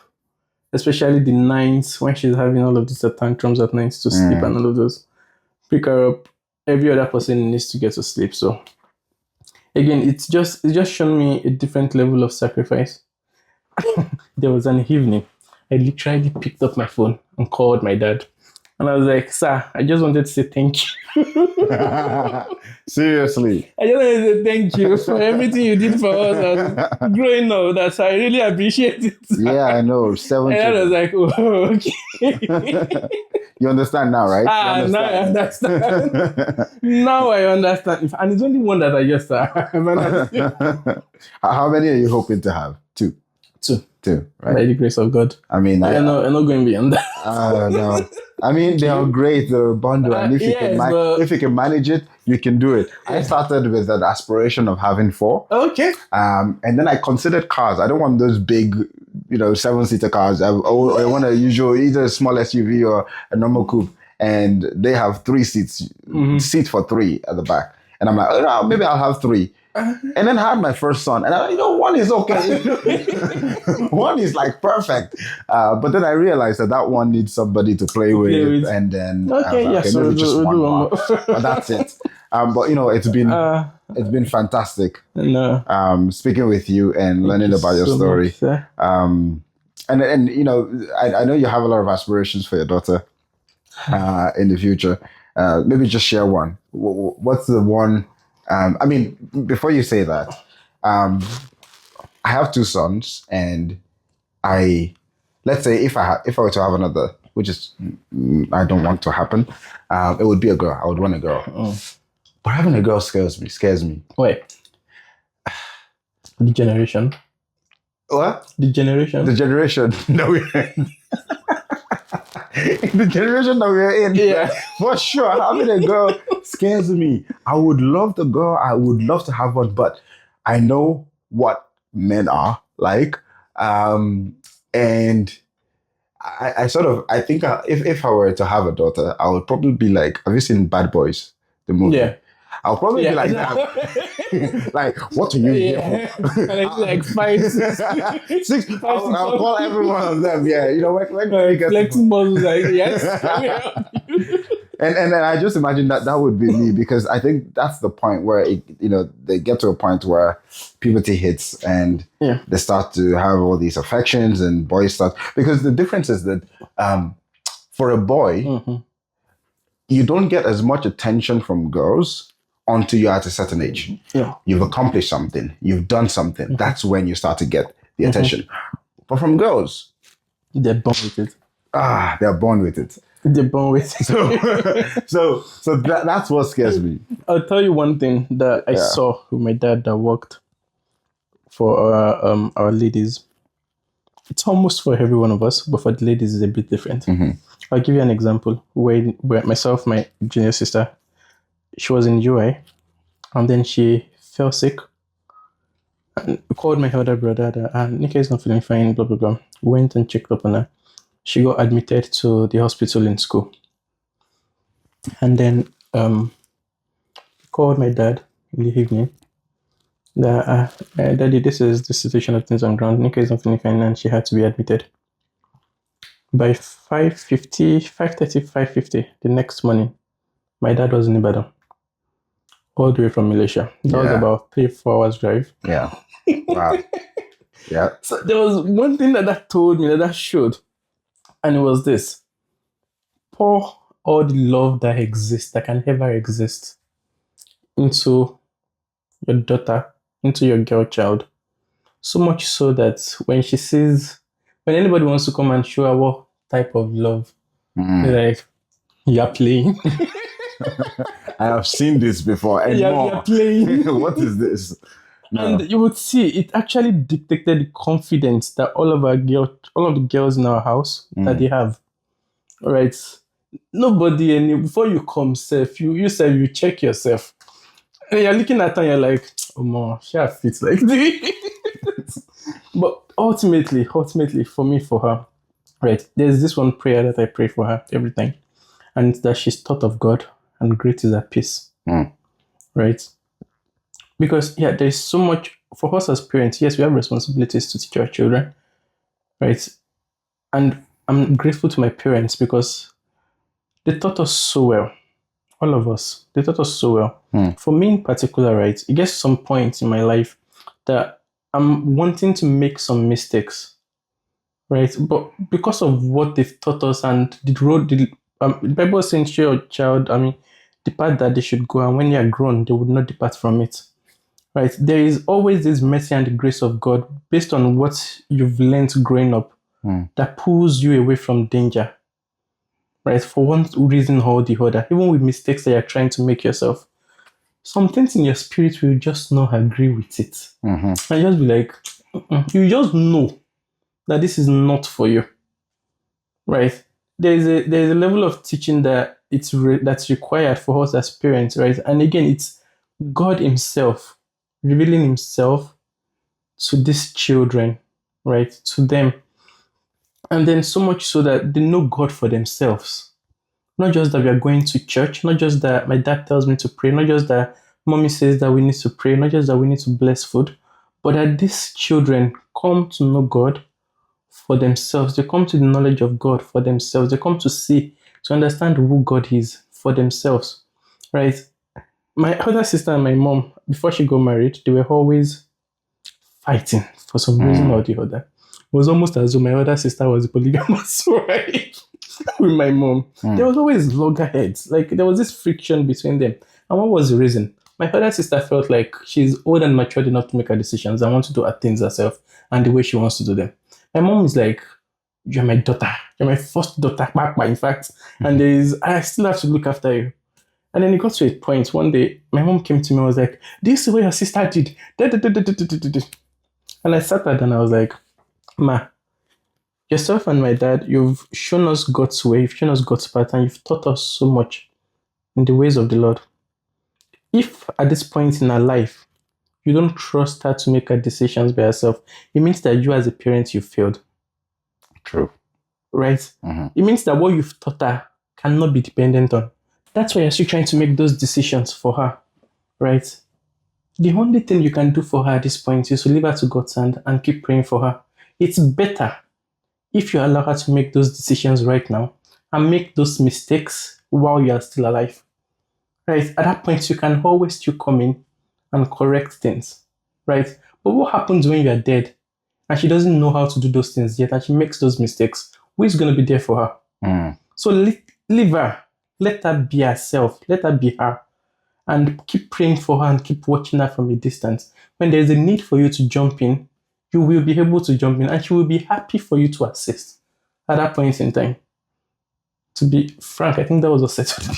Speaker 1: especially the nights when she's having all of these tantrums at night to sleep and all of those. Pick her up. Every other person needs to get to sleep. So again, it's just shown me a different level of sacrifice. There was an evening, I literally picked up my phone and called my dad. And I was like, sir, I just wanted to say thank you.
Speaker 2: Seriously.
Speaker 1: I just wanted to say thank you for everything you did for us as growing up. That's I really appreciate it.
Speaker 2: Yeah, I know. 7
Speaker 1: And I was like, oh, okay.
Speaker 2: You understand now, right?
Speaker 1: Now I understand. Now I understand. And it's only one that I just
Speaker 2: How many are you hoping to have? Two. Two, right?
Speaker 1: By the grace of God.
Speaker 2: I mean,
Speaker 1: I'm not going beyond that.
Speaker 2: No. I mean, they are great, the bundle. And if you can manage it, you can do it. I started with an aspiration of having 4.
Speaker 1: Okay.
Speaker 2: And then I considered cars. I don't want those big, 7-seater cars. I want a usual, either a small SUV or a normal coupe. And they have 3 seats, seat for 3 at the back. And I'm like, oh, maybe I'll have 3. And then I had my first son, and I, 1 is okay. 1 is like perfect. But then I realized that one needs somebody to play with. And then
Speaker 1: so
Speaker 2: maybe just one more. But that's it. But it's been fantastic.
Speaker 1: No.
Speaker 2: Speaking with you and learning about your story.
Speaker 1: Much,
Speaker 2: and I know you have a lot of aspirations for your daughter in the future. Maybe just share one. What's the one? Before you say that, I have 2 sons, and let's say if I were to have another, which is I don't want to happen, it would be a girl. I would want a girl. But having a girl scares me.
Speaker 1: Wait. The generation.
Speaker 2: What?
Speaker 1: The generation
Speaker 2: that we're in. The generation that we're in. Yeah. For sure. Having a girl scares me. I would love the girl. I would love to have one, but I know what men are like. And I think if I were to have a daughter, I would probably be like, have you seen Bad Boys, the movie?
Speaker 1: Yeah.
Speaker 2: I'll probably be like that. Like, what are you here for?
Speaker 1: like 5, 6.
Speaker 2: 6. I'll call every one of them. Yeah, when
Speaker 1: flexing muscles, like, yes.
Speaker 2: And I just imagine that would be me, because I think that's the point where they get to a point where puberty hits and they start to have all these affections, and boys start, because the difference is that for a boy, you don't get as much attention from girls until you're at a certain age.
Speaker 1: Yeah.
Speaker 2: You've accomplished something. You've done something. That's when you start to get the attention. But from girls,
Speaker 1: they're born with it.
Speaker 2: They're born with it.
Speaker 1: They're born with it.
Speaker 2: So that's what scares me.
Speaker 1: I'll tell you one thing that I saw with my dad that worked for our ladies. It's almost for every one of us, but for the ladies, it's a bit different. I'll give you an example. Where myself, my junior sister, she was in UI, and then she fell sick. And called my elder brother that Nika is not feeling fine, blah, blah, blah. Went and checked up on her. She got admitted to the hospital in school. And then called my dad in the evening that, Daddy, this is the situation of things on ground. Nika is not feeling fine, and she had to be admitted. By 5:30, the next morning, my dad was in Ibadan, all the way from Malaysia. That was about 3-4 hours drive.
Speaker 2: Yeah. Wow. Yeah.
Speaker 1: So there was one thing that told me, that showed, and it was this: pour all the love that exists, that can ever exist, into your daughter, into your girl child. So much so that when anybody wants to come and show her what type of love, they're like, you're playing.
Speaker 2: I have seen this before. And
Speaker 1: you're playing.
Speaker 2: What is this? No.
Speaker 1: And you would see it actually dictated the confidence that all of the girls in our house that they have. Right? Nobody, and before you come self, you say you check yourself. And you're looking at her and you're like, oh more, she have fits like this. But ultimately, for me, for her, right, there's this one prayer that I pray for her every time. And it's that she's taught of God and great is her peace. Right? Because there's so much for us as parents. Yes, we have responsibilities to teach our children. Right? And I'm grateful to my parents because they taught us so well. All of us. They taught us so well. For me in particular, right, it gets some point in my life that I'm wanting to make some mistakes. Right? But because of what they've taught us and the road, the Bible says, show your child, the path that they should go, and when they are grown, they would not depart from it. Right? There is always this mercy and the grace of God based on what you've learned growing up that pulls you away from danger. Right? For one reason or the other, even with mistakes that you're trying to make yourself, some things in your spirit will just not agree with it. And just be like, you just know that this is not for you. Right? There's a level of teaching that that's required for us as parents, right? And again, it's God Himself revealing Himself to these children, right? To them. And then so much so that they know God for themselves. Not just that we are going to church, not just that my dad tells me to pray, not just that mommy says that we need to pray, not just that we need to bless food, but that these children come to know God for themselves. They come to the knowledge of God for themselves. They come to see, to understand who God is for themselves, right? My other sister and my mom, before she got married, they were always fighting for some reason or the other. It was almost as though my other sister was polygamous, right? With my mom. There was always loggerheads. Like, there was this friction between them. And what was the reason? My other sister felt like she's old and matured enough to make her decisions and wants to do her things herself and the way she wants to do them. My mom is like, you're my daughter. You're my first daughter, in fact. And I still have to look after you. And then it got to a point, one day, my mom came to me and was like, this is what your sister did. And I sat there and I was like, Ma, yourself and my dad, you've shown us God's way, you've shown us God's path, and you've taught us so much in the ways of the Lord. If at this point in her life, you don't trust her to make her decisions by herself, it means that you as a parent, you failed.
Speaker 2: True.
Speaker 1: Right? It means that what you've taught her cannot be dependent on. That's why you're still trying to make those decisions for her. Right? The only thing you can do for her at this point is to leave her to God's hand and keep praying for her. It's better if you allow her to make those decisions right now and make those mistakes while you are still alive. Right? At that point, you can always still come in and correct things. Right? But what happens when you are dead and she doesn't know how to do those things yet and she makes those mistakes? Who is going to be there for her? So leave her. Let her be herself. Let her be her. And keep praying for her and keep watching her from a distance. When there is a need for you to jump in, you will be able to jump in and she will be happy for you to assist at that point in time. To be frank, I think that was a settled.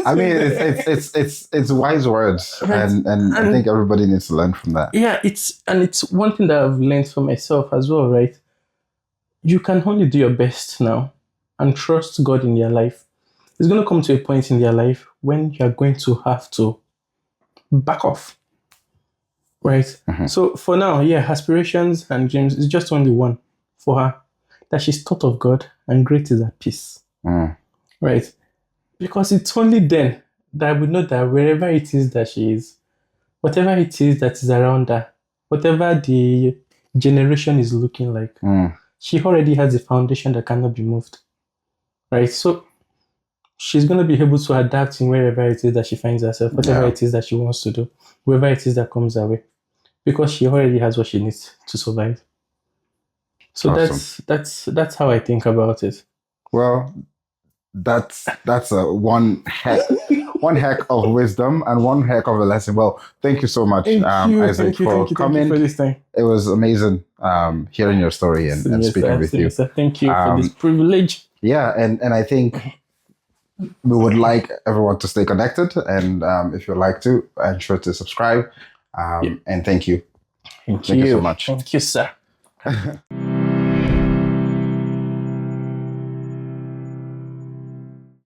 Speaker 2: I mean, it's wise words, right. and I think everybody needs to learn from that.
Speaker 1: Yeah, it's one thing that I've learned for myself as well, right? You can only do your best now and trust God in your life. It's going to come to a point in their life when you're going to have to back off. Right? So for now, aspirations and dreams is just only one for her. That she's taught of God and great is her peace. Right? Because it's only then that we know that wherever it is that she is, whatever it is that is around her, whatever the generation is looking like, she already has a foundation that cannot be moved. Right? So she's going to be able to adapt in wherever it is that she finds herself, whatever it is that she wants to do, wherever it is that comes her way, because she already has what she needs to survive. So awesome. That's how I think about it.
Speaker 2: Well, that's a one heck of wisdom and one heck of a lesson. Well, thank you so much, Isaac, for coming.
Speaker 1: For this time.
Speaker 2: It was amazing hearing your story and speaking with you.
Speaker 1: Thank you for this privilege.
Speaker 2: Yeah, and I think we would like everyone to stay connected, and if you'd like to, ensure to subscribe. And thank you.
Speaker 1: Thank you
Speaker 2: so much.
Speaker 1: Thank you, sir.